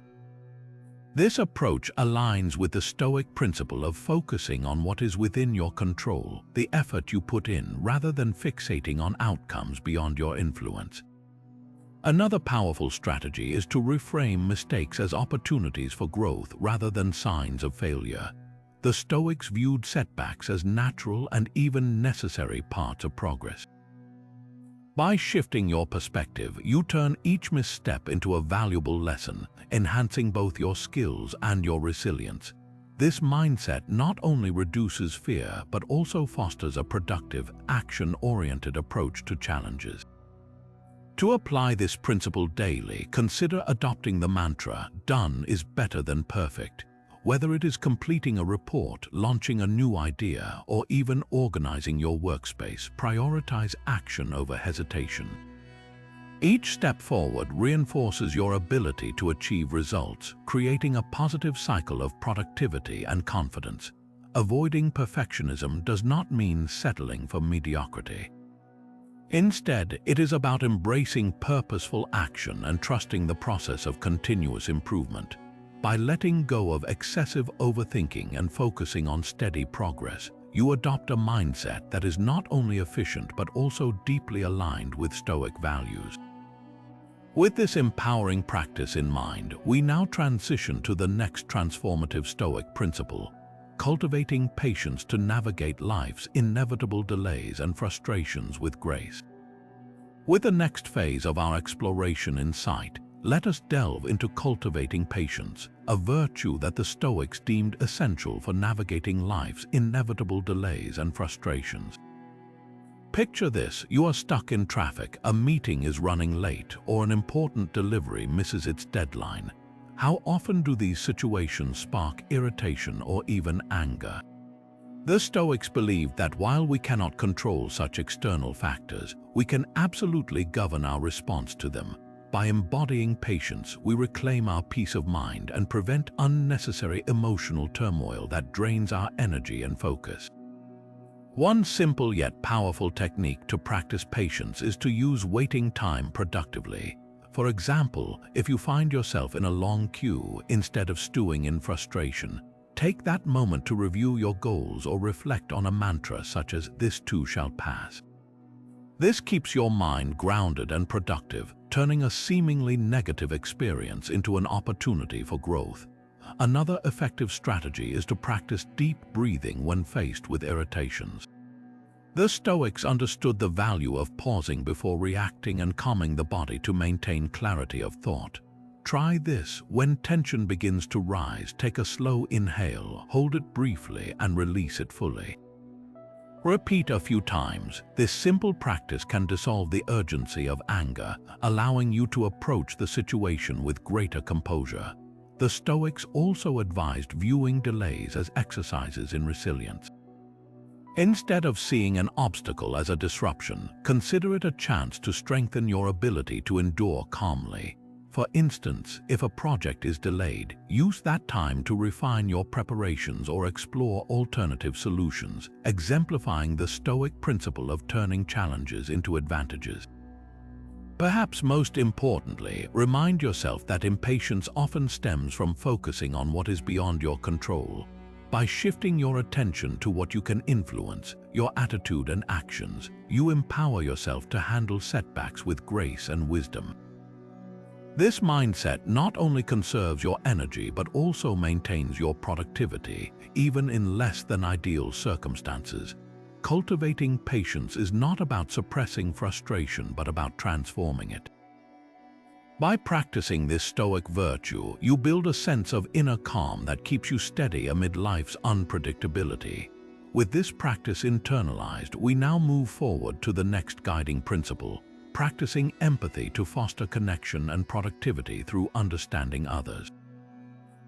This approach aligns with the Stoic principle of focusing on what is within your control, the effort you put in, rather than fixating on outcomes beyond your influence. Another powerful strategy is to reframe mistakes as opportunities for growth rather than signs of failure. The Stoics viewed setbacks as natural and even necessary parts of progress. By shifting your perspective, you turn each misstep into a valuable lesson, enhancing both your skills and your resilience. This mindset not only reduces fear but also fosters a productive, action-oriented approach to challenges. To apply this principle daily, consider adopting the mantra, "Done is better than perfect." Whether it is completing a report, launching a new idea, or even organizing your workspace, prioritize action over hesitation. Each step forward reinforces your ability to achieve results, creating a positive cycle of productivity and confidence. Avoiding perfectionism does not mean settling for mediocrity. Instead, it is about embracing purposeful action and trusting the process of continuous improvement. By letting go of excessive overthinking and focusing on steady progress, you adopt a mindset that is not only efficient but also deeply aligned with Stoic values. With this empowering practice in mind, we now transition to the next transformative Stoic principle: cultivating patience to navigate life's inevitable delays and frustrations with grace. With the next phase of our exploration in sight, let us delve into cultivating patience, a virtue that the Stoics deemed essential for navigating life's inevitable delays and frustrations. Picture this: you are stuck in traffic, a meeting is running late, or an important delivery misses its deadline. How often do these situations spark irritation or even anger? The Stoics believed that while we cannot control such external factors, we can absolutely govern our response to them. By embodying patience, we reclaim our peace of mind and prevent unnecessary emotional turmoil that drains our energy and focus. One simple yet powerful technique to practice patience is to use waiting time productively. For example, if you find yourself in a long queue, instead of stewing in frustration, take that moment to review your goals or reflect on a mantra such as "This too shall pass." This keeps your mind grounded and productive, turning a seemingly negative experience into an opportunity for growth. Another effective strategy is to practice deep breathing when faced with irritations. The Stoics understood the value of pausing before reacting and calming the body to maintain clarity of thought. Try this. When tension begins to rise, take a slow inhale, hold it briefly, and release it fully. Repeat a few times. This simple practice can dissolve the urgency of anger, allowing you to approach the situation with greater composure. The Stoics also advised viewing delays as exercises in resilience. Instead of seeing an obstacle as a disruption, consider it a chance to strengthen your ability to endure calmly. For instance, if a project is delayed, use that time to refine your preparations or explore alternative solutions, exemplifying the Stoic principle of turning challenges into advantages. Perhaps most importantly, remind yourself that impatience often stems from focusing on what is beyond your control. By shifting your attention to what you can influence, your attitude and actions, you empower yourself to handle setbacks with grace and wisdom. This mindset not only conserves your energy but also maintains your productivity, even in less than ideal circumstances. Cultivating patience is not about suppressing frustration but about transforming it. By practicing this Stoic virtue, you build a sense of inner calm that keeps you steady amid life's unpredictability. With this practice internalized, we now move forward to the next guiding principle, practicing empathy to foster connection and productivity through understanding others.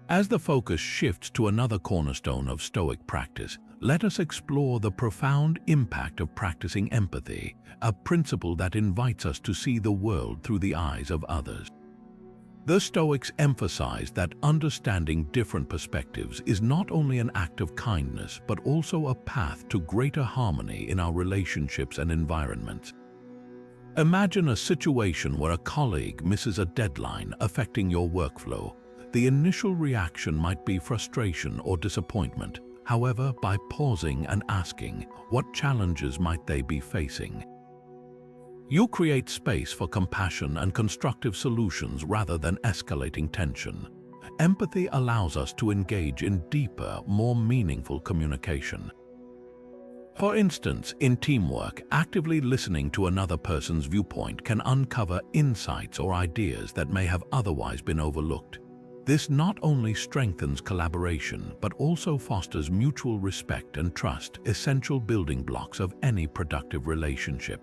As the focus shifts to another cornerstone of Stoic practice, let us explore the profound impact of practicing empathy, a principle that invites us to see the world through the eyes of others. The Stoics emphasize that understanding different perspectives is not only an act of kindness but also a path to greater harmony in our relationships and environments. Imagine a situation where a colleague misses a deadline affecting your workflow. The initial reaction might be frustration or disappointment. However, by pausing and asking, what challenges might they be facing? You create space for compassion and constructive solutions rather than escalating tension. Empathy allows us to engage in deeper, more meaningful communication. For instance, in teamwork, actively listening to another person's viewpoint can uncover insights or ideas that may have otherwise been overlooked. This not only strengthens collaboration, but also fosters mutual respect and trust, essential building blocks of any productive relationship.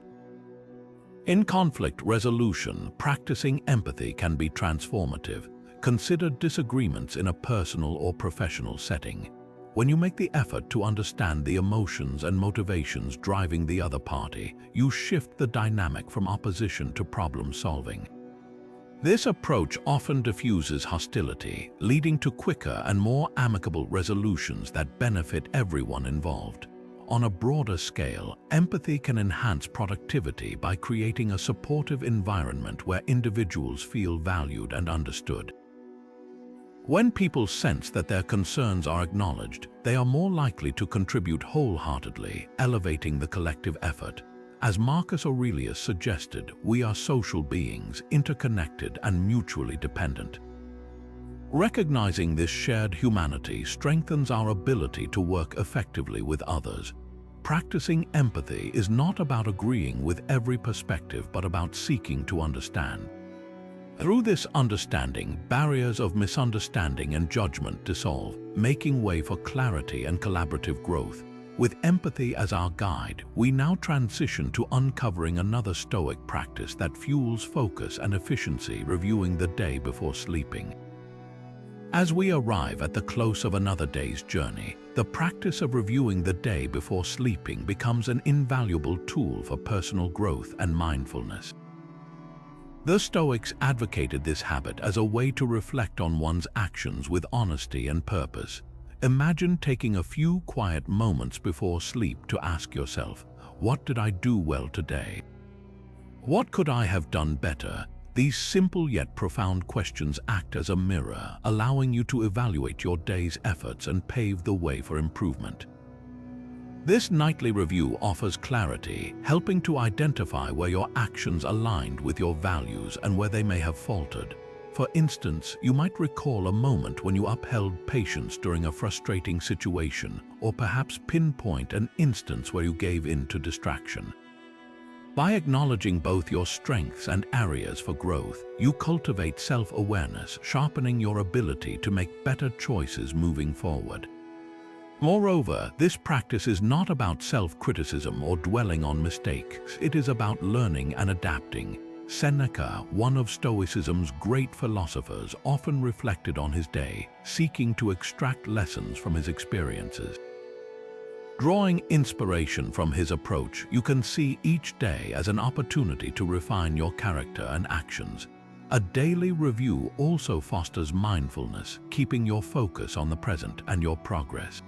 In conflict resolution, practicing empathy can be transformative. Consider disagreements in a personal or professional setting. When you make the effort to understand the emotions and motivations driving the other party, you shift the dynamic from opposition to problem solving. This approach often diffuses hostility, leading to quicker and more amicable resolutions that benefit everyone involved. On a broader scale, empathy can enhance productivity by creating a supportive environment where individuals feel valued and understood. When people sense that their concerns are acknowledged, they are more likely to contribute wholeheartedly, elevating the collective effort. As Marcus Aurelius suggested, we are social beings, interconnected and mutually dependent. Recognizing this shared humanity strengthens our ability to work effectively with others. Practicing empathy is not about agreeing with every perspective, but about seeking to understand. Through this understanding, barriers of misunderstanding and judgment dissolve, making way for clarity and collaborative growth. With empathy as our guide, we now transition to uncovering another Stoic practice that fuels focus and efficiency, reviewing the day before sleeping. As we arrive at the close of another day's journey, the practice of reviewing the day before sleeping becomes an invaluable tool for personal growth and mindfulness. The Stoics advocated this habit as a way to reflect on one's actions with honesty and purpose. Imagine taking a few quiet moments before sleep to ask yourself, what did I do well today? What could I have done better? These simple yet profound questions act as a mirror, allowing you to evaluate your day's efforts and pave the way for improvement. This nightly review offers clarity, helping to identify where your actions aligned with your values and where they may have faltered. For instance, you might recall a moment when you upheld patience during a frustrating situation, or perhaps pinpoint an instance where you gave in to distraction. By acknowledging both your strengths and areas for growth, you cultivate self-awareness, sharpening your ability to make better choices moving forward. Moreover, this practice is not about self-criticism or dwelling on mistakes. It is about learning and adapting. Seneca, one of Stoicism's great philosophers, often reflected on his day, seeking to extract lessons from his experiences. Drawing inspiration from his approach, you can see each day as an opportunity to refine your character and actions. A daily review also fosters mindfulness, keeping your focus on the present and your progress.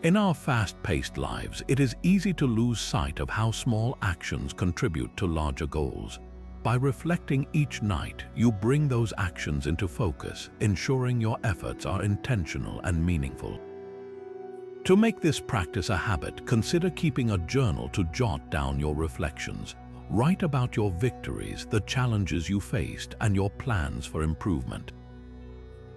In our fast-paced lives, it is easy to lose sight of how small actions contribute to larger goals. By reflecting each night, you bring those actions into focus, ensuring your efforts are intentional and meaningful. To make this practice a habit, consider keeping a journal to jot down your reflections. Write about your victories, the challenges you faced, and your plans for improvement.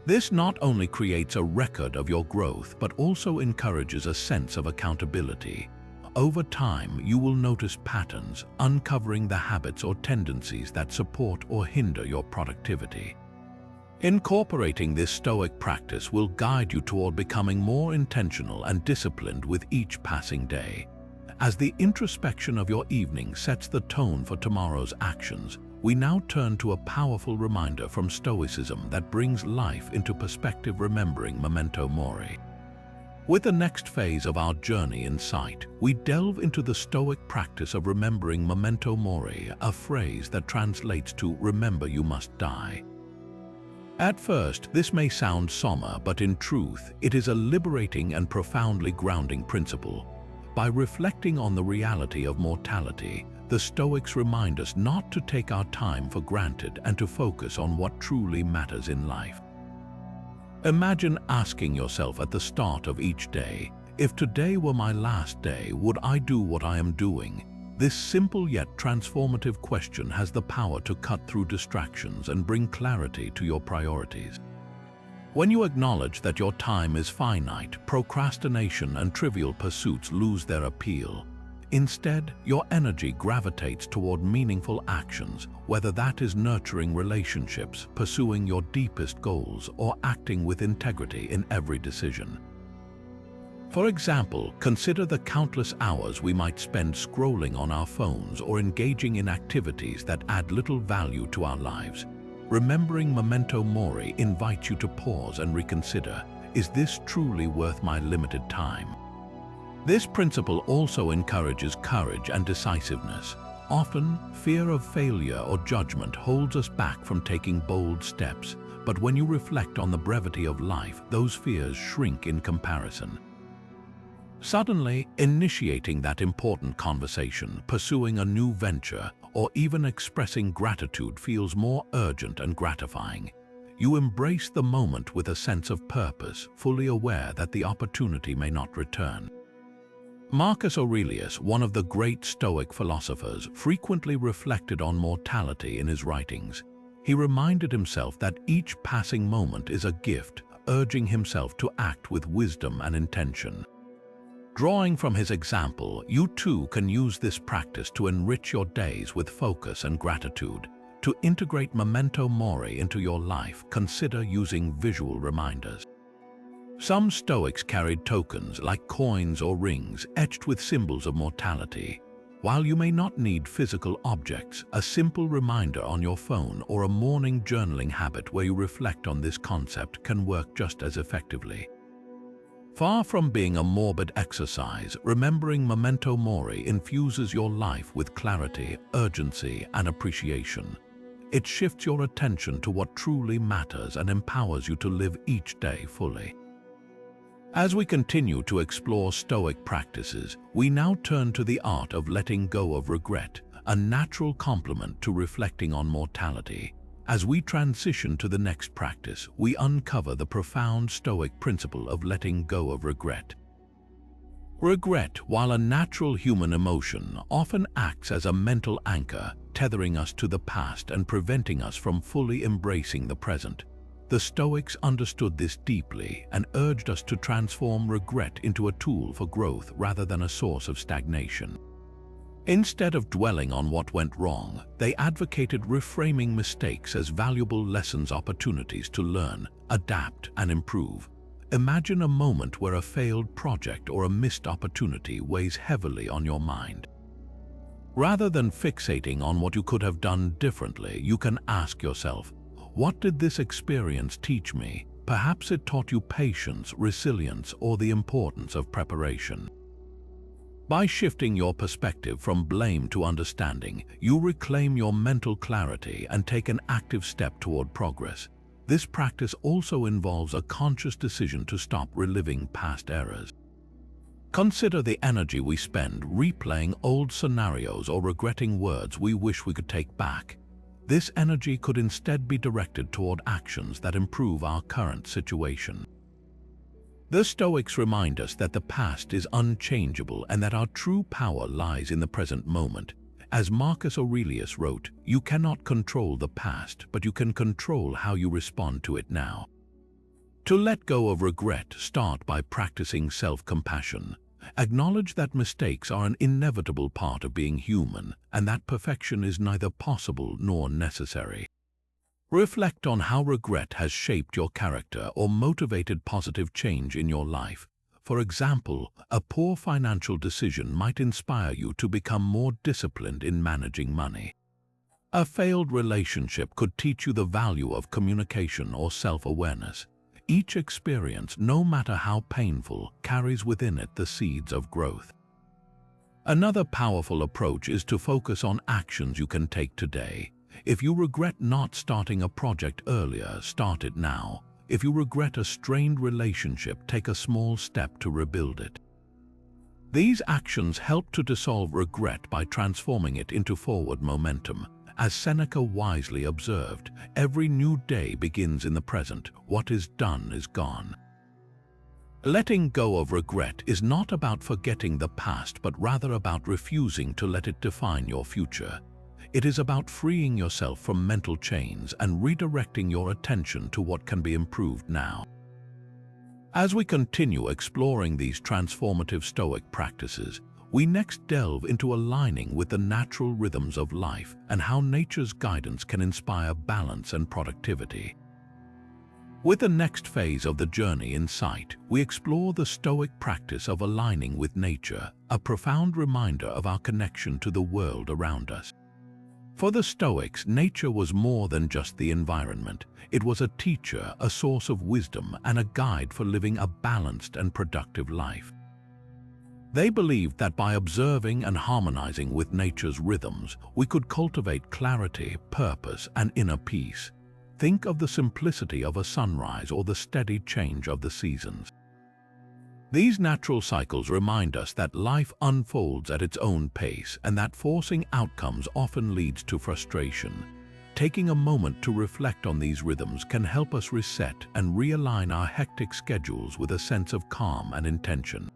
This not only creates a record of your growth, but also encourages a sense of accountability. Over time, you will notice patterns, uncovering the habits or tendencies that support or hinder your productivity. Incorporating this Stoic practice will guide you toward becoming more intentional and disciplined with each passing day. As the introspection of your evening sets the tone for tomorrow's actions, we now turn to a powerful reminder from Stoicism that brings life into perspective, remembering memento mori. With the next phase of our journey in sight, we delve into the Stoic practice of remembering memento mori, a phrase that translates to "remember you must die." At first, this may sound somber, but in truth, it is a liberating and profoundly grounding principle. By reflecting on the reality of mortality, the Stoics remind us not to take our time for granted and to focus on what truly matters in life. Imagine asking yourself at the start of each day, if today were my last day, would I do what I am doing? This simple yet transformative question has the power to cut through distractions and bring clarity to your priorities. When you acknowledge that your time is finite, procrastination and trivial pursuits lose their appeal. Instead, your energy gravitates toward meaningful actions, whether that is nurturing relationships, pursuing your deepest goals, or acting with integrity in every decision. For example, consider the countless hours we might spend scrolling on our phones or engaging in activities that add little value to our lives. Remembering memento mori invites you to pause and reconsider, is this truly worth my limited time? This principle also encourages courage and decisiveness. Often, fear of failure or judgment holds us back from taking bold steps, but when you reflect on the brevity of life, those fears shrink in comparison. Suddenly, initiating that important conversation, pursuing a new venture, or even expressing gratitude feels more urgent and gratifying. You embrace the moment with a sense of purpose, fully aware that the opportunity may not return. Marcus Aurelius, one of the great Stoic philosophers, frequently reflected on mortality in his writings. He reminded himself that each passing moment is a gift, urging himself to act with wisdom and intention. Drawing from his example, you too can use this practice to enrich your days with focus and gratitude. To integrate memento mori into your life, consider using visual reminders. Some Stoics carried tokens like coins or rings etched with symbols of mortality. While you may not need physical objects, a simple reminder on your phone or a morning journaling habit where you reflect on this concept can work just as effectively. Far from being a morbid exercise, remembering memento mori infuses your life with clarity, urgency, and appreciation. It shifts your attention to what truly matters and empowers you to live each day fully. As we continue to explore Stoic practices, we now turn to the art of letting go of regret, a natural complement to reflecting on mortality. As we transition to the next practice, we uncover the profound Stoic principle of letting go of regret. Regret, while a natural human emotion, often acts as a mental anchor, tethering us to the past and preventing us from fully embracing the present. The Stoics understood this deeply and urged us to transform regret into a tool for growth rather than a source of stagnation. Instead of dwelling on what went wrong, they advocated reframing mistakes as valuable lessons, opportunities to learn, adapt, and improve. Imagine a moment where a failed project or a missed opportunity weighs heavily on your mind. Rather than fixating on what you could have done differently, you can ask yourself, what did this experience teach me? Perhaps it taught you patience, resilience, or the importance of preparation. By shifting your perspective from blame to understanding, you reclaim your mental clarity and take an active step toward progress. This practice also involves a conscious decision to stop reliving past errors. Consider the energy we spend replaying old scenarios or regretting words we wish we could take back. This energy could instead be directed toward actions that improve our current situation. The Stoics remind us that the past is unchangeable and that our true power lies in the present moment. As Marcus Aurelius wrote, "You cannot control the past, but you can control how you respond to it now." To let go of regret, start by practicing self-compassion. Acknowledge that mistakes are an inevitable part of being human and that perfection is neither possible nor necessary. Reflect on how regret has shaped your character or motivated positive change in your life. For example, a poor financial decision might inspire you to become more disciplined in managing money. A failed relationship could teach you the value of communication or self-awareness. Each experience, no matter how painful, carries within it the seeds of growth. Another powerful approach is to focus on actions you can take today. If you regret not starting a project earlier, start it now. If you regret a strained relationship, take a small step to rebuild it. These actions help to dissolve regret by transforming it into forward momentum. As Seneca wisely observed, every new day begins in the present. What is done is gone. Letting go of regret is not about forgetting the past, but rather about refusing to let it define your future. It is about freeing yourself from mental chains and redirecting your attention to what can be improved now. As we continue exploring these transformative Stoic practices, we next delve into aligning with the natural rhythms of life and how nature's guidance can inspire balance and productivity. With the next phase of the journey in sight, we explore the Stoic practice of aligning with nature, a profound reminder of our connection to the world around us. For the Stoics, nature was more than just the environment. It was a teacher, a source of wisdom, and a guide for living a balanced and productive life. They believed that by observing and harmonizing with nature's rhythms, we could cultivate clarity, purpose, and inner peace. Think of the simplicity of a sunrise or the steady change of the seasons. These natural cycles remind us that life unfolds at its own pace and that forcing outcomes often leads to frustration. Taking a moment to reflect on these rhythms can help us reset and realign our hectic schedules with a sense of calm and intention.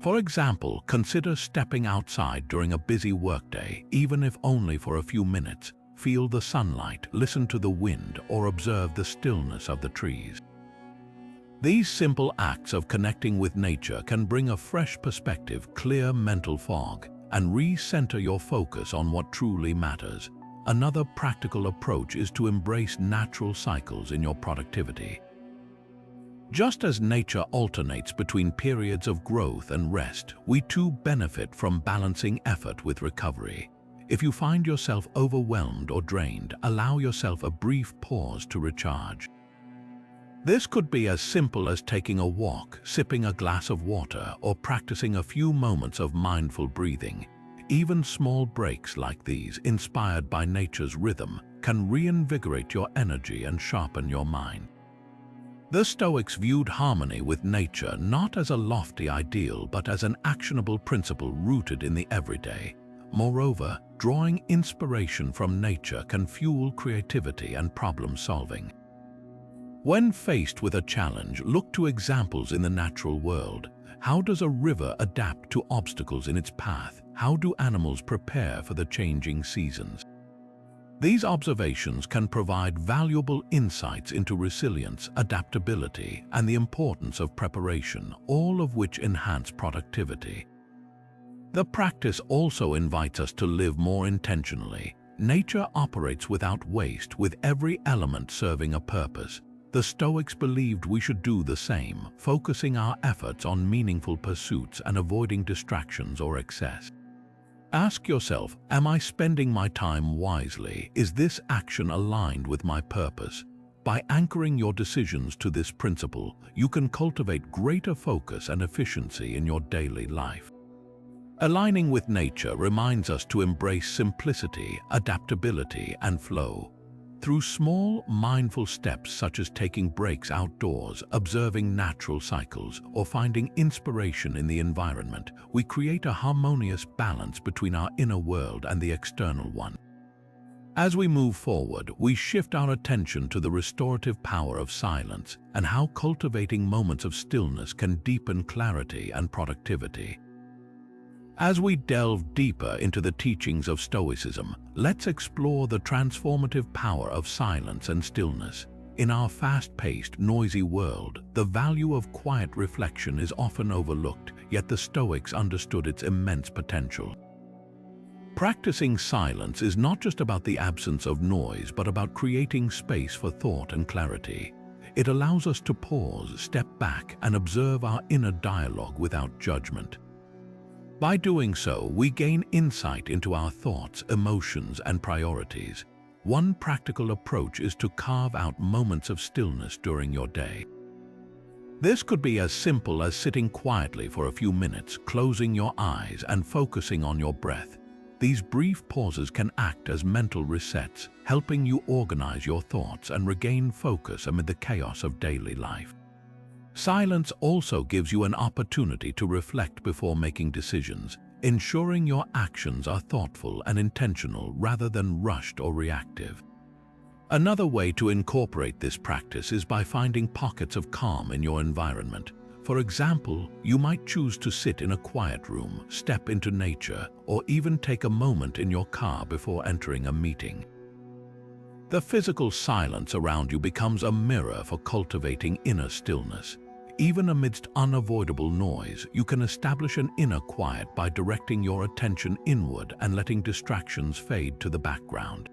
For example, consider stepping outside during a busy workday, even if only for a few minutes. Feel the sunlight, listen to the wind, or observe the stillness of the trees. These simple acts of connecting with nature can bring a fresh perspective, clear mental fog, and recenter your focus on what truly matters. Another practical approach is to embrace natural cycles in your productivity. Just as nature alternates between periods of growth and rest, we too benefit from balancing effort with recovery. If you find yourself overwhelmed or drained, allow yourself a brief pause to recharge. This could be as simple as taking a walk, sipping a glass of water, or practicing a few moments of mindful breathing. Even small breaks like these, inspired by nature's rhythm, can reinvigorate your energy and sharpen your mind. The Stoics viewed harmony with nature not as a lofty ideal, but as an actionable principle rooted in the everyday. Moreover, drawing inspiration from nature can fuel creativity and problem-solving. When faced with a challenge, look to examples in the natural world. How does a river adapt to obstacles in its path? How do animals prepare for the changing seasons? These observations can provide valuable insights into resilience, adaptability, and the importance of preparation, all of which enhance productivity. The practice also invites us to live more intentionally. Nature operates without waste, with every element serving a purpose. The Stoics believed we should do the same, focusing our efforts on meaningful pursuits and avoiding distractions or excess. Ask yourself, am I spending my time wisely? Is this action aligned with my purpose? By anchoring your decisions to this principle, you can cultivate greater focus and efficiency in your daily life. Aligning with nature reminds us to embrace simplicity, adaptability, and flow. Through small, mindful steps such as taking breaks outdoors, observing natural cycles, or finding inspiration in the environment, we create a harmonious balance between our inner world and the external one. As we move forward, we shift our attention to the restorative power of silence and how cultivating moments of stillness can deepen clarity and productivity. As we delve deeper into the teachings of Stoicism, let's explore the transformative power of silence and stillness. In our fast-paced, noisy world, the value of quiet reflection is often overlooked, yet the Stoics understood its immense potential. Practicing silence is not just about the absence of noise, but about creating space for thought and clarity. It allows us to pause, step back, and observe our inner dialogue without judgment. By doing so, we gain insight into our thoughts, emotions, and priorities. One practical approach is to carve out moments of stillness during your day. This could be as simple as sitting quietly for a few minutes, closing your eyes, and focusing on your breath. These brief pauses can act as mental resets, helping you organize your thoughts and regain focus amid the chaos of daily life. Silence also gives you an opportunity to reflect before making decisions, ensuring your actions are thoughtful and intentional rather than rushed or reactive. Another way to incorporate this practice is by finding pockets of calm in your environment. For example, you might choose to sit in a quiet room, step into nature, or even take a moment in your car before entering a meeting. The physical silence around you becomes a mirror for cultivating inner stillness. Even amidst unavoidable noise, you can establish an inner quiet by directing your attention inward and letting distractions fade to the background.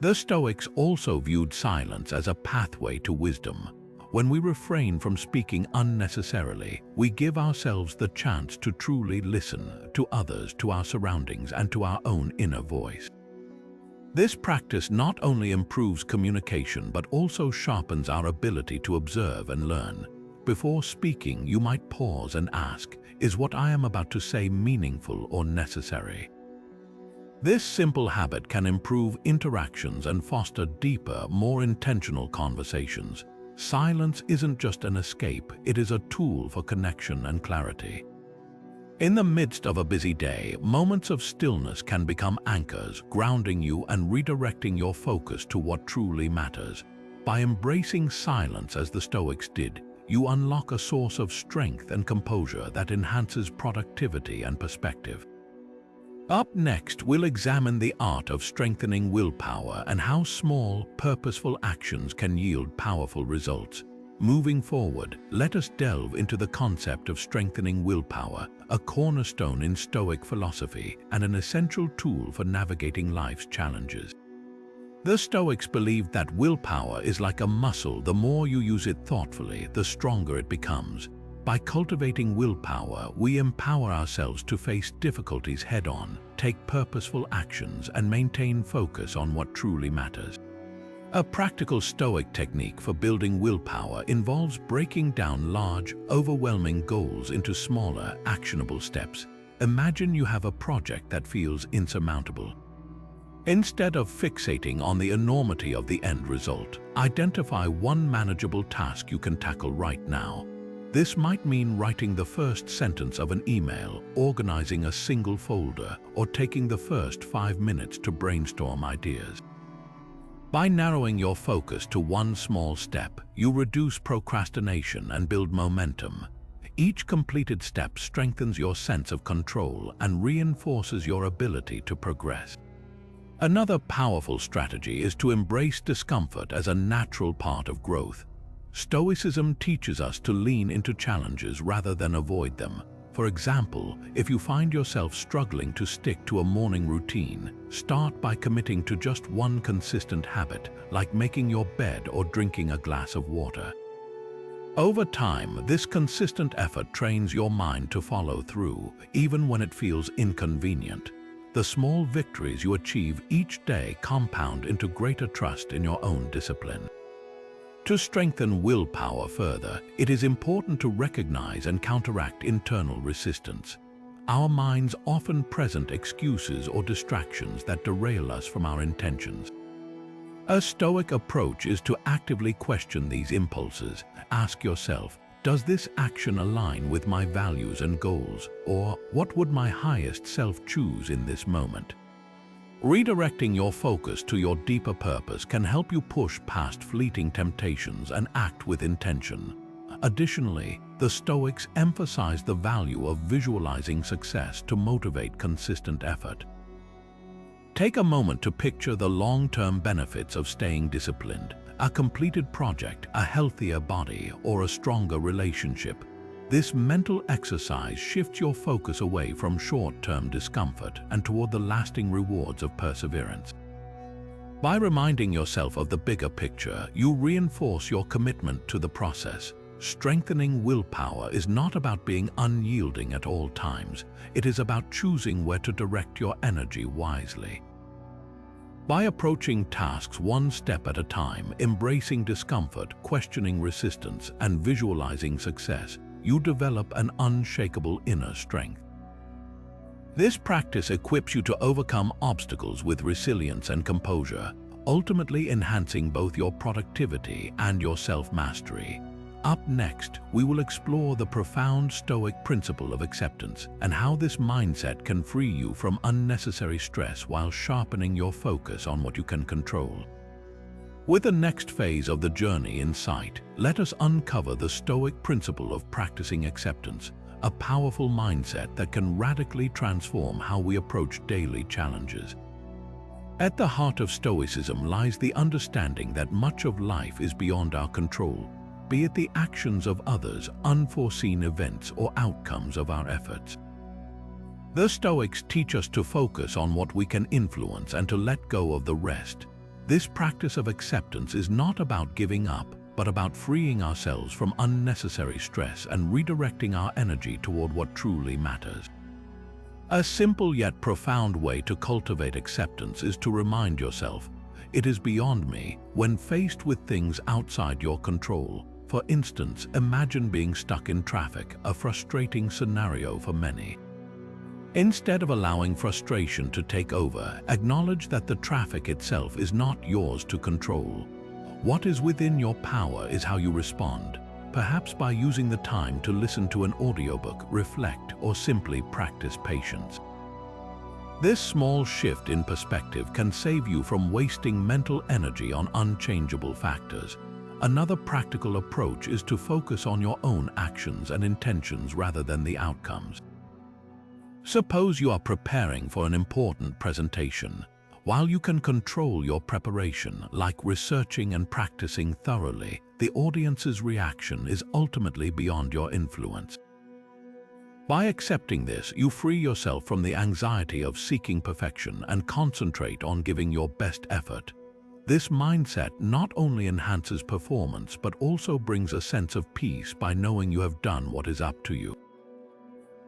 The Stoics also viewed silence as a pathway to wisdom. When we refrain from speaking unnecessarily, we give ourselves the chance to truly listen to others, to our surroundings, and to our own inner voice. This practice not only improves communication but also sharpens our ability to observe and learn. Before speaking, you might pause and ask, is what I am about to say meaningful or necessary? This simple habit can improve interactions and foster deeper, more intentional conversations. Silence isn't just an escape, it is a tool for connection and clarity. In the midst of a busy day, moments of stillness can become anchors, grounding you and redirecting your focus to what truly matters. By embracing silence as the Stoics did, you unlock a source of strength and composure that enhances productivity and perspective. Up next, we'll examine the art of strengthening willpower and how small, purposeful actions can yield powerful results. Moving forward, let us delve into the concept of strengthening willpower, a cornerstone in Stoic philosophy and an essential tool for navigating life's challenges. The Stoics believed that willpower is like a muscle. The more you use it thoughtfully, the stronger it becomes. By cultivating willpower, we empower ourselves to face difficulties head-on, take purposeful actions, and maintain focus on what truly matters. A practical Stoic technique for building willpower involves breaking down large, overwhelming goals into smaller, actionable steps. Imagine you have a project that feels insurmountable. Instead of fixating on the enormity of the end result, identify one manageable task you can tackle right now. This might mean writing the first sentence of an email, organizing a single folder, or taking the first 5 minutes to brainstorm ideas. By narrowing your focus to one small step, you reduce procrastination and build momentum. Each completed step strengthens your sense of control and reinforces your ability to progress. Another powerful strategy is to embrace discomfort as a natural part of growth. Stoicism teaches us to lean into challenges rather than avoid them. For example, if you find yourself struggling to stick to a morning routine, start by committing to just one consistent habit, like making your bed or drinking a glass of water. Over time, this consistent effort trains your mind to follow through, even when it feels inconvenient. The small victories you achieve each day compound into greater trust in your own discipline. To strengthen willpower further, it is important to recognize and counteract internal resistance. Our minds often present excuses or distractions that derail us from our intentions. A Stoic approach is to actively question these impulses. Ask yourself, does this action align with my values and goals? Or what would my highest self choose in this moment? Redirecting your focus to your deeper purpose can help you push past fleeting temptations and act with intention. Additionally, the Stoics emphasize the value of visualizing success to motivate consistent effort. Take a moment to picture the long-term benefits of staying disciplined: a completed project, a healthier body, or a stronger relationship. This mental exercise shifts your focus away from short-term discomfort and toward the lasting rewards of perseverance. By reminding yourself of the bigger picture, you reinforce your commitment to the process. Strengthening willpower is not about being unyielding at all times. It is about choosing where to direct your energy wisely. By approaching tasks one step at a time, embracing discomfort, questioning resistance, and visualizing success, you develop an unshakable inner strength. This practice equips you to overcome obstacles with resilience and composure, ultimately enhancing both your productivity and your self-mastery. Up next, we will explore the profound Stoic principle of acceptance and how this mindset can free you from unnecessary stress while sharpening your focus on what you can control. With the next phase of the journey in sight, let us uncover the Stoic principle of practicing acceptance, a powerful mindset that can radically transform how we approach daily challenges. At the heart of Stoicism lies the understanding that much of life is beyond our control, be it the actions of others, unforeseen events, or outcomes of our efforts. The Stoics teach us to focus on what we can influence and to let go of the rest. This practice of acceptance is not about giving up, but about freeing ourselves from unnecessary stress and redirecting our energy toward what truly matters. A simple yet profound way to cultivate acceptance is to remind yourself, it is beyond me, when faced with things outside your control. For instance, imagine being stuck in traffic, a frustrating scenario for many. Instead of allowing frustration to take over, acknowledge that the traffic itself is not yours to control. What is within your power is how you respond, perhaps by using the time to listen to an audiobook, reflect, or simply practice patience. This small shift in perspective can save you from wasting mental energy on unchangeable factors. Another practical approach is to focus on your own actions and intentions rather than the outcomes. Suppose you are preparing for an important presentation. While you can control your preparation, like researching and practicing thoroughly, the audience's reaction is ultimately beyond your influence. By accepting this, you free yourself from the anxiety of seeking perfection and concentrate on giving your best effort. This mindset not only enhances performance but also brings a sense of peace by knowing you have done what is up to you.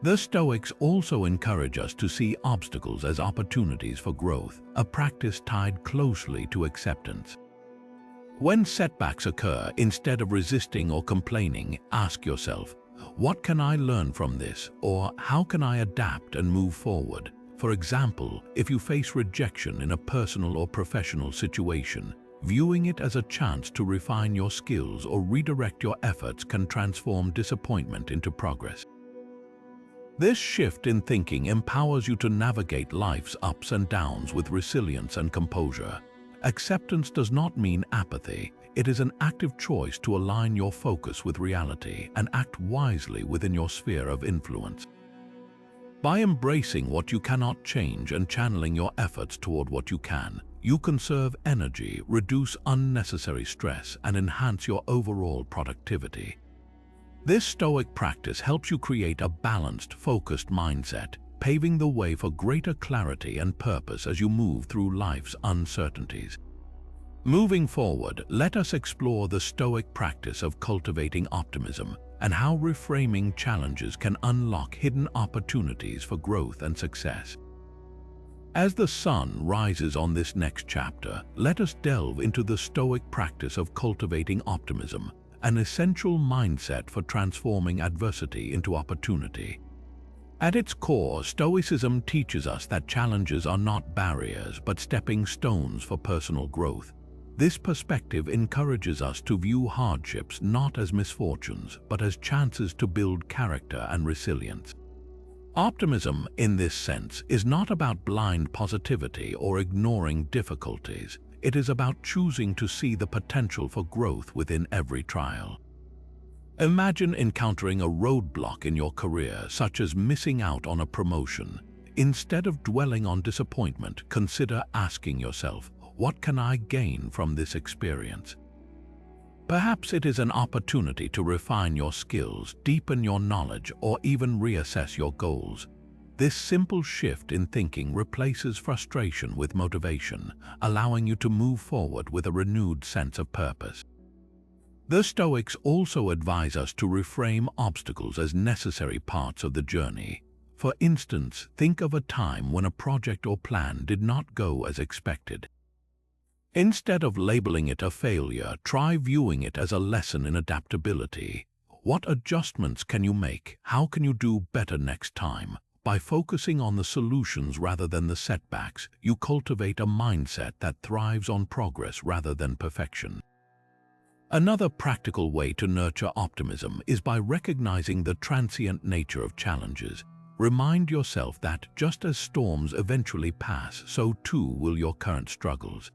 The Stoics also encourage us to see obstacles as opportunities for growth, a practice tied closely to acceptance. When setbacks occur, instead of resisting or complaining, ask yourself, what can I learn from this, or how can I adapt and move forward? For example, if you face rejection in a personal or professional situation, viewing it as a chance to refine your skills or redirect your efforts can transform disappointment into progress. This shift in thinking empowers you to navigate life's ups and downs with resilience and composure. Acceptance does not mean apathy. It is an active choice to align your focus with reality and act wisely within your sphere of influence. By embracing what you cannot change and channeling your efforts toward what you can, you conserve energy, reduce unnecessary stress, and enhance your overall productivity. This Stoic practice helps you create a balanced, focused mindset, paving the way for greater clarity and purpose as you move through life's uncertainties. Moving forward, let us explore the Stoic practice of cultivating optimism and how reframing challenges can unlock hidden opportunities for growth and success. As the sun rises on this next chapter, let us delve into the Stoic practice of cultivating optimism, an essential mindset for transforming adversity into opportunity. At its core, Stoicism teaches us that challenges are not barriers but stepping stones for personal growth. This perspective encourages us to view hardships not as misfortunes but as chances to build character and resilience. Optimism, in this sense, is not about blind positivity or ignoring difficulties. It is about choosing to see the potential for growth within every trial. Imagine encountering a roadblock in your career, such as missing out on a promotion. Instead of dwelling on disappointment, consider asking yourself, what can I gain from this experience? Perhaps it is an opportunity to refine your skills, deepen your knowledge, or even reassess your goals. This simple shift in thinking replaces frustration with motivation, allowing you to move forward with a renewed sense of purpose. The Stoics also advise us to reframe obstacles as necessary parts of the journey. For instance, think of a time when a project or plan did not go as expected. Instead of labeling it a failure, try viewing it as a lesson in adaptability. What adjustments can you make? How can you do better next time? By focusing on the solutions rather than the setbacks, you cultivate a mindset that thrives on progress rather than perfection. Another practical way to nurture optimism is by recognizing the transient nature of challenges. Remind yourself that just as storms eventually pass, so too will your current struggles.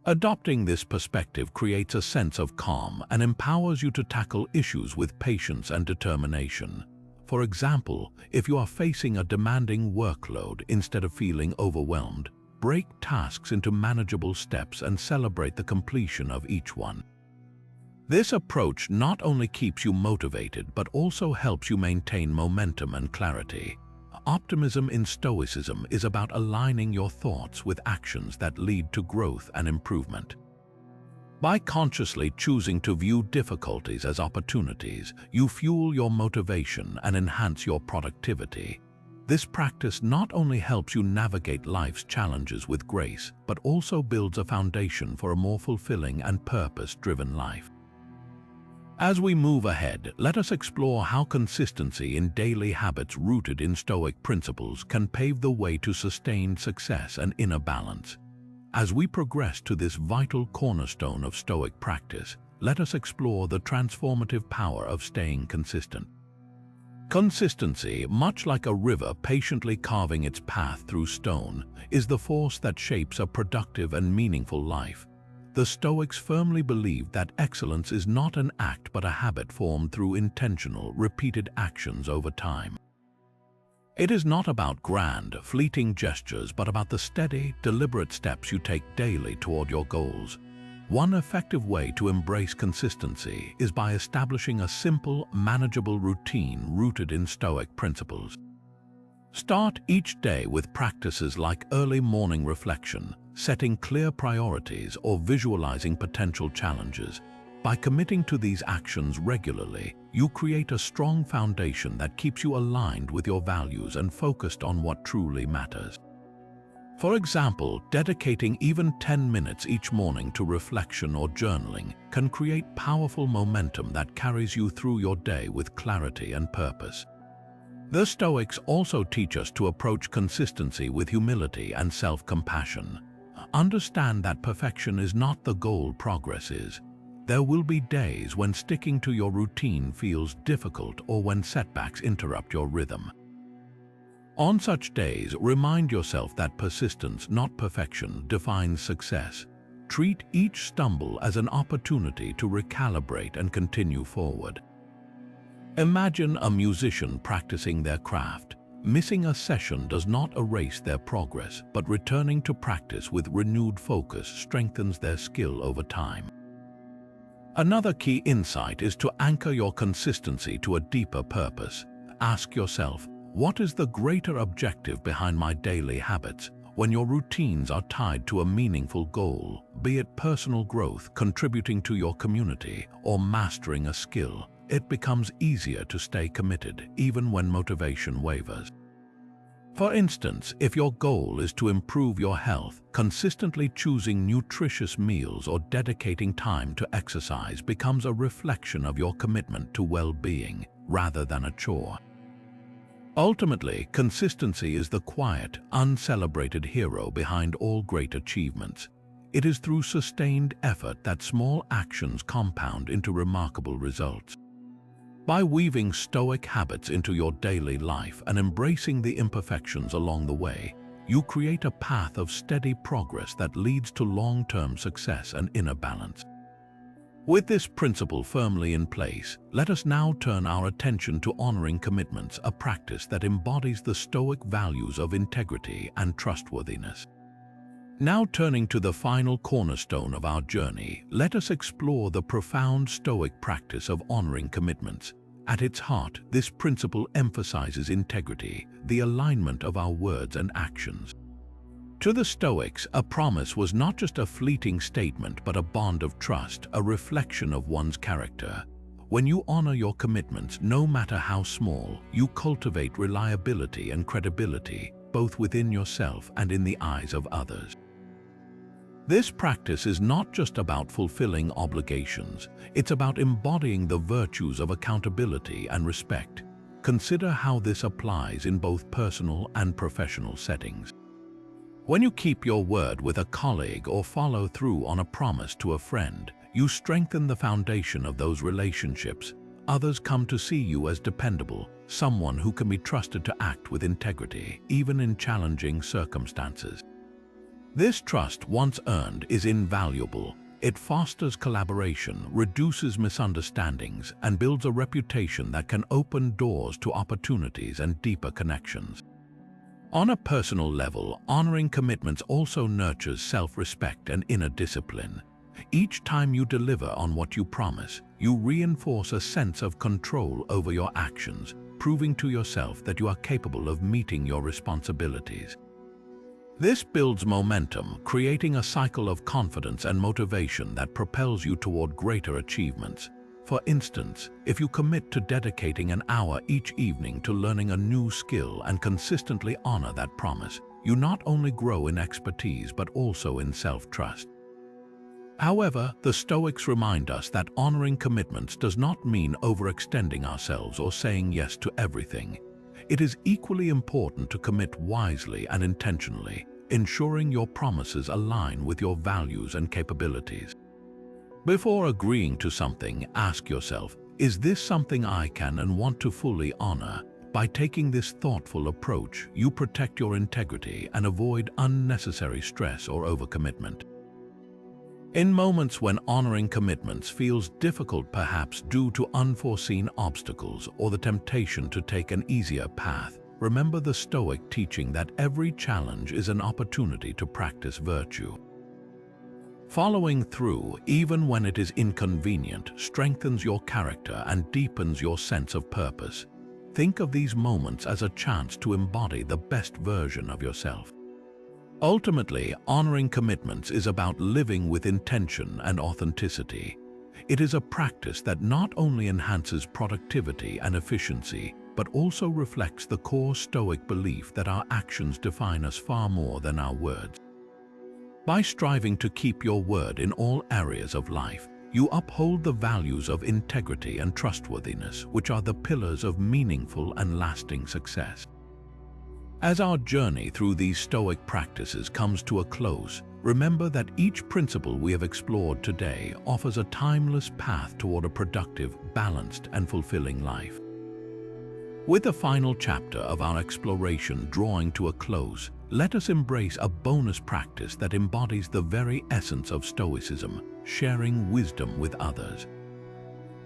Adopting this perspective creates a sense of calm and empowers you to tackle issues with patience and determination. For example, if you are facing a demanding workload, instead of feeling overwhelmed, break tasks into manageable steps and celebrate the completion of each one. This approach not only keeps you motivated but also helps you maintain momentum and clarity. Optimism in Stoicism is about aligning your thoughts with actions that lead to growth and improvement. By consciously choosing to view difficulties as opportunities, you fuel your motivation and enhance your productivity. This practice not only helps you navigate life's challenges with grace, but also builds a foundation for a more fulfilling and purpose-driven life. As we move ahead, let us explore how consistency in daily habits rooted in Stoic principles can pave the way to sustained success and inner balance. As we progress to this vital cornerstone of Stoic practice, let us explore the transformative power of staying consistent. Consistency, much like a river patiently carving its path through stone, is the force that shapes a productive and meaningful life. The Stoics firmly believed that excellence is not an act but a habit formed through intentional, repeated actions over time. It is not about grand, fleeting gestures but about the steady, deliberate steps you take daily toward your goals. One effective way to embrace consistency is by establishing a simple, manageable routine rooted in Stoic principles. Start each day with practices like early morning reflection, setting clear priorities, or visualizing potential challenges. By committing to these actions regularly, you create a strong foundation that keeps you aligned with your values and focused on what truly matters. For example, dedicating even 10 minutes each morning to reflection or journaling can create powerful momentum that carries you through your day with clarity and purpose. The Stoics also teach us to approach consistency with humility and self-compassion. Understand that perfection is not the goal, progress is. There will be days when sticking to your routine feels difficult or when setbacks interrupt your rhythm. On such days, remind yourself that persistence, not perfection, defines success. treat each stumble as an opportunity to recalibrate and continue forward. Imagine a musician practicing their craft. Missing a session does not erase their progress, but returning to practice with renewed focus strengthens their skill over time. Another key insight is to anchor your consistency to a deeper purpose. Ask yourself, what is the greater objective behind my daily habits? When your routines are tied to a meaningful goal, be it personal growth, contributing to your community, or mastering a skill, it becomes easier to stay committed, even when motivation wavers. For instance, if your goal is to improve your health, consistently choosing nutritious meals or dedicating time to exercise becomes a reflection of your commitment to well-being, rather than a chore. Ultimately, consistency is the quiet, uncelebrated hero behind all great achievements. It is through sustained effort that small actions compound into remarkable results. By weaving Stoic habits into your daily life and embracing the imperfections along the way, you create a path of steady progress that leads to long-term success and inner balance. With this principle firmly in place, let us now turn our attention to honoring commitments, a practice that embodies the Stoic values of integrity and trustworthiness. Now turning to the final cornerstone of our journey, let us explore the profound Stoic practice of honoring commitments. At its heart, this principle emphasizes integrity, the alignment of our words and actions. To the Stoics, a promise was not just a fleeting statement but a bond of trust, a reflection of one's character. When you honor your commitments, no matter how small, you cultivate reliability and credibility, both within yourself and in the eyes of others. This practice is not just about fulfilling obligations, it's about embodying the virtues of accountability and respect. Consider how this applies in both personal and professional settings. When you keep your word with a colleague or follow through on a promise to a friend, you strengthen the foundation of those relationships. Others come to see you as dependable, someone who can be trusted to act with integrity, even in challenging circumstances. This trust, once earned, is invaluable. It fosters collaboration, reduces misunderstandings, and builds a reputation that can open doors to opportunities and deeper connections. On a personal level, honoring commitments also nurtures self-respect and inner discipline. Each time you deliver on what you promise, you reinforce a sense of control over your actions, proving to yourself that you are capable of meeting your responsibilities. This builds momentum, creating a cycle of confidence and motivation that propels you toward greater achievements. For instance, if you commit to dedicating an hour each evening to learning a new skill and consistently honor that promise, you not only grow in expertise but also in self-trust. However, the Stoics remind us that honoring commitments does not mean overextending ourselves or saying yes to everything. It is equally important to commit wisely and intentionally, ensuring your promises align with your values and capabilities. Before agreeing to something, ask yourself, is this something I can and want to fully honor? By taking this thoughtful approach, you protect your integrity and avoid unnecessary stress or overcommitment. In moments when honoring commitments feels difficult, perhaps due to unforeseen obstacles or the temptation to take an easier path, remember the Stoic teaching that every challenge is an opportunity to practice virtue. Following through, even when it is inconvenient, strengthens your character and deepens your sense of purpose. Think of these moments as a chance to embody the best version of yourself. Ultimately, honoring commitments is about living with intention and authenticity. It is a practice that not only enhances productivity and efficiency, but also reflects the core Stoic belief that our actions define us far more than our words. By striving to keep your word in all areas of life, you uphold the values of integrity and trustworthiness, which are the pillars of meaningful and lasting success. As our journey through these Stoic practices comes to a close, remember that each principle we have explored today offers a timeless path toward a productive, balanced, and fulfilling life. With the final chapter of our exploration drawing to a close, let us embrace a bonus practice that embodies the very essence of Stoicism, sharing wisdom with others.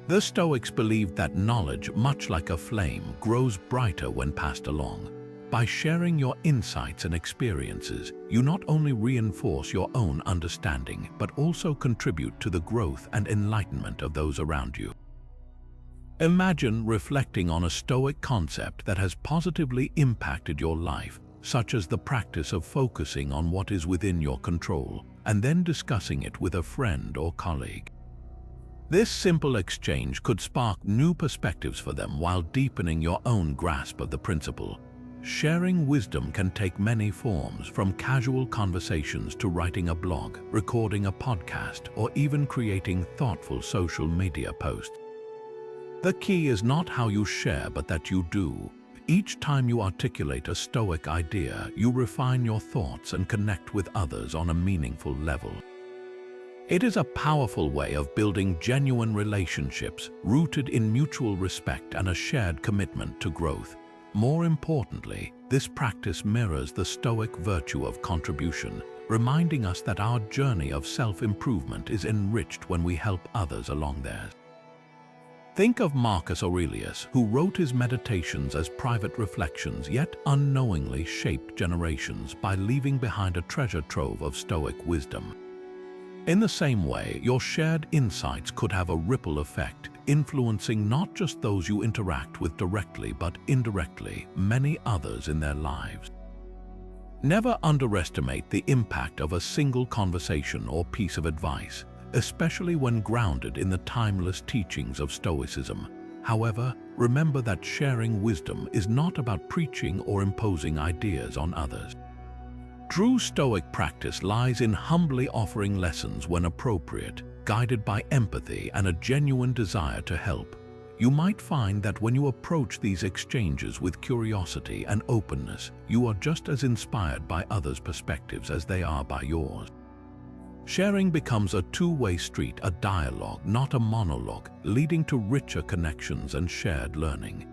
The Stoics believed that knowledge, much like a flame, grows brighter when passed along. By sharing your insights and experiences, you not only reinforce your own understanding, but also contribute to the growth and enlightenment of those around you. Imagine reflecting on a Stoic concept that has positively impacted your life, such as the practice of focusing on what is within your control, and then discussing it with a friend or colleague. This simple exchange could spark new perspectives for them while deepening your own grasp of the principle. Sharing wisdom can take many forms, from casual conversations to writing a blog, recording a podcast, or even creating thoughtful social media posts. The key is not how you share, but that you do. Each time you articulate a Stoic idea, you refine your thoughts and connect with others on a meaningful level. It is a powerful way of building genuine relationships rooted in mutual respect and a shared commitment to growth. More importantly, this practice mirrors the Stoic virtue of contribution, reminding us that our journey of self-improvement is enriched when we help others along theirs. Think of Marcus Aurelius, who wrote his meditations as private reflections, yet unknowingly shaped generations by leaving behind a treasure trove of Stoic wisdom. In the same way, your shared insights could have a ripple effect, influencing not just those you interact with directly, but indirectly, many others in their lives. Never underestimate the impact of a single conversation or piece of advice, especially when grounded in the timeless teachings of Stoicism. However, remember that sharing wisdom is not about preaching or imposing ideas on others. True Stoic practice lies in humbly offering lessons when appropriate, guided by empathy and a genuine desire to help. You might find that when you approach these exchanges with curiosity and openness, you are just as inspired by others' perspectives as they are by yours. Sharing becomes a two-way street, a dialogue, not a monologue, leading to richer connections and shared learning.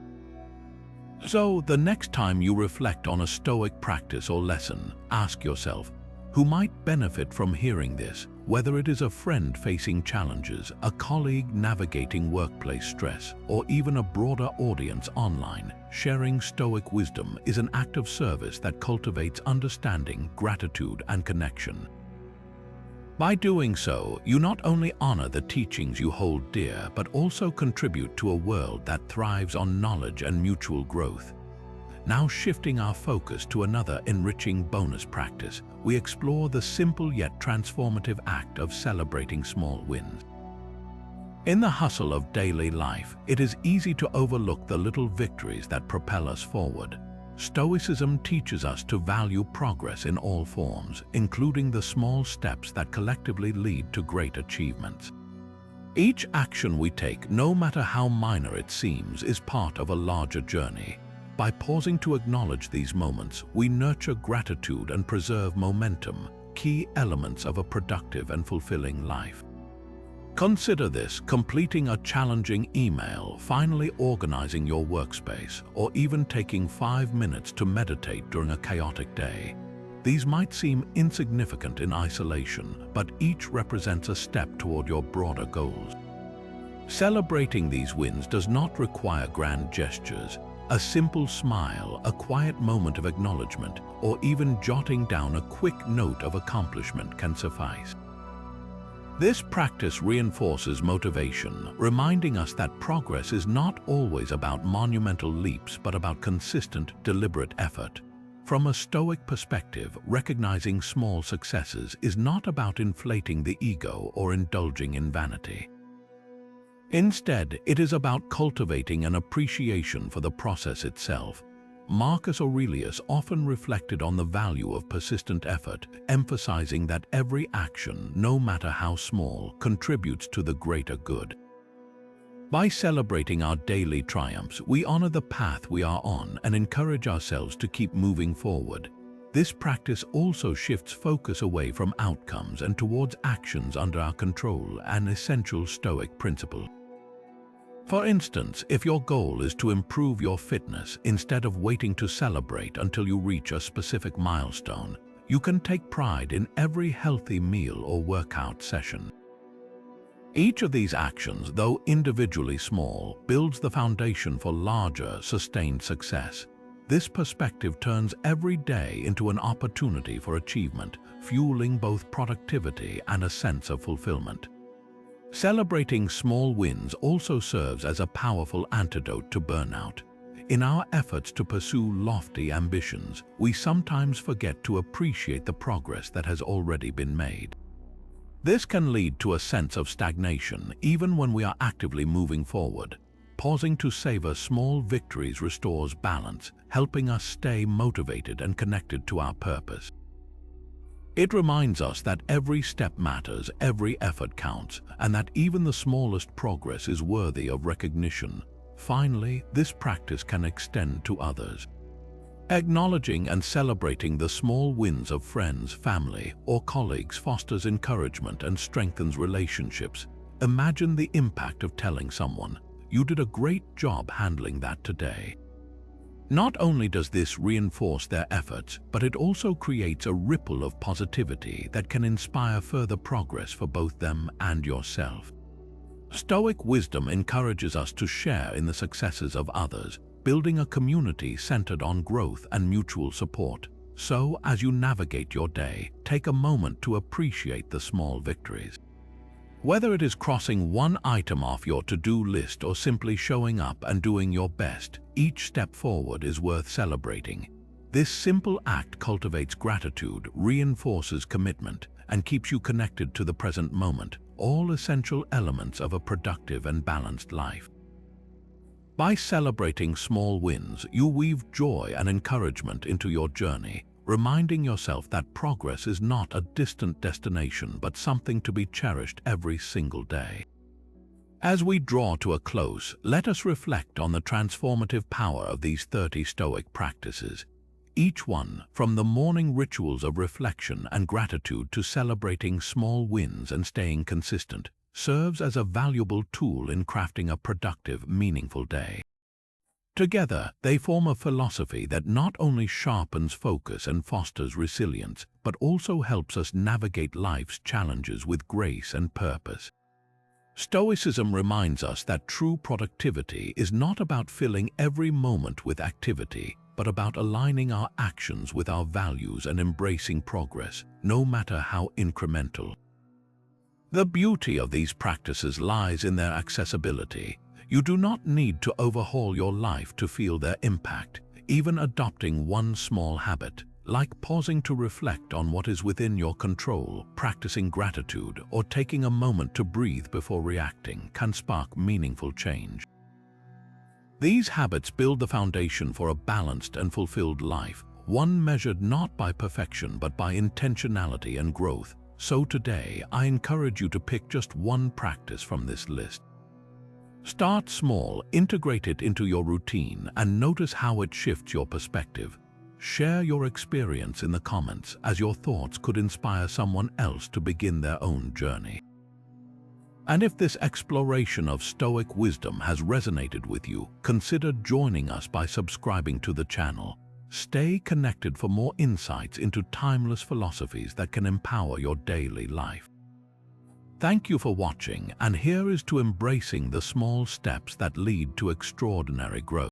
So, the next time you reflect on a Stoic practice or lesson, ask yourself, who might benefit from hearing this? Whether it is a friend facing challenges, a colleague navigating workplace stress, or even a broader audience online, sharing Stoic wisdom is an act of service that cultivates understanding, gratitude, and connection. By doing so, you not only honor the teachings you hold dear, but also contribute to a world that thrives on knowledge and mutual growth. Now, shifting our focus to another enriching bonus practice, we explore the simple yet transformative act of celebrating small wins. In the hustle of daily life, it is easy to overlook the little victories that propel us forward. Stoicism teaches us to value progress in all forms, including the small steps that collectively lead to great achievements. Each action we take, no matter how minor it seems, is part of a larger journey. By pausing to acknowledge these moments, we nurture gratitude and preserve momentum, key elements of a productive and fulfilling life. Consider this: completing a challenging email, finally organizing your workspace, or even taking 5 minutes to meditate during a chaotic day. These might seem insignificant in isolation, but each represents a step toward your broader goals. Celebrating these wins does not require grand gestures. A simple smile, a quiet moment of acknowledgement, or even jotting down a quick note of accomplishment can suffice. This practice reinforces motivation, reminding us that progress is not always about monumental leaps, but about consistent, deliberate effort. From a Stoic perspective, recognizing small successes is not about inflating the ego or indulging in vanity. Instead, it is about cultivating an appreciation for the process itself. Marcus Aurelius often reflected on the value of persistent effort, emphasizing that every action, no matter how small, contributes to the greater good. By celebrating our daily triumphs, we honor the path we are on and encourage ourselves to keep moving forward. This practice also shifts focus away from outcomes and towards actions under our control, an essential Stoic principle. For instance, if your goal is to improve your fitness instead of waiting to celebrate until you reach a specific milestone, you can take pride in every healthy meal or workout session. Each of these actions, though individually small, builds the foundation for larger, sustained success. This perspective turns every day into an opportunity for achievement, fueling both productivity and a sense of fulfillment. Celebrating small wins also serves as a powerful antidote to burnout. In our efforts to pursue lofty ambitions, we sometimes forget to appreciate the progress that has already been made. This can lead to a sense of stagnation even when we are actively moving forward. Pausing to savor small victories restores balance, helping us stay motivated and connected to our purpose. It reminds us that every step matters, every effort counts, and that even the smallest progress is worthy of recognition. Finally, this practice can extend to others. Acknowledging and celebrating the small wins of friends, family, or colleagues fosters encouragement and strengthens relationships. Imagine the impact of telling someone, "You did a great job handling that today." Not only does this reinforce their efforts, but it also creates a ripple of positivity that can inspire further progress for both them and yourself. Stoic wisdom encourages us to share in the successes of others, building a community centered on growth and mutual support. So, as you navigate your day, take a moment to appreciate the small victories. Whether it is crossing one item off your to-do list or simply showing up and doing your best, each step forward is worth celebrating. This simple act cultivates gratitude, reinforces commitment, and keeps you connected to the present moment, all essential elements of a productive and balanced life. By celebrating small wins, you weave joy and encouragement into your journey, reminding yourself that progress is not a distant destination but something to be cherished every single day. As we draw to a close, let us reflect on the transformative power of these 30 Stoic practices. Each one, from the morning rituals of reflection and gratitude to celebrating small wins and staying consistent, serves as a valuable tool in crafting a productive, meaningful day. Together, they form a philosophy that not only sharpens focus and fosters resilience, but also helps us navigate life's challenges with grace and purpose. Stoicism reminds us that true productivity is not about filling every moment with activity, but about aligning our actions with our values and embracing progress, no matter how incremental. The beauty of these practices lies in their accessibility. You do not need to overhaul your life to feel their impact. Even adopting one small habit, like pausing to reflect on what is within your control, practicing gratitude, or taking a moment to breathe before reacting, can spark meaningful change. These habits build the foundation for a balanced and fulfilled life, one measured not by perfection but by intentionality and growth. So today, I encourage you to pick just one practice from this list. Start small, integrate it into your routine, and notice how it shifts your perspective. Share your experience in the comments, as your thoughts could inspire someone else to begin their own journey. And if this exploration of Stoic wisdom has resonated with you, consider joining us by subscribing to the channel. Stay connected for more insights into timeless philosophies that can empower your daily life. Thank you for watching, and here is to embracing the small steps that lead to extraordinary growth.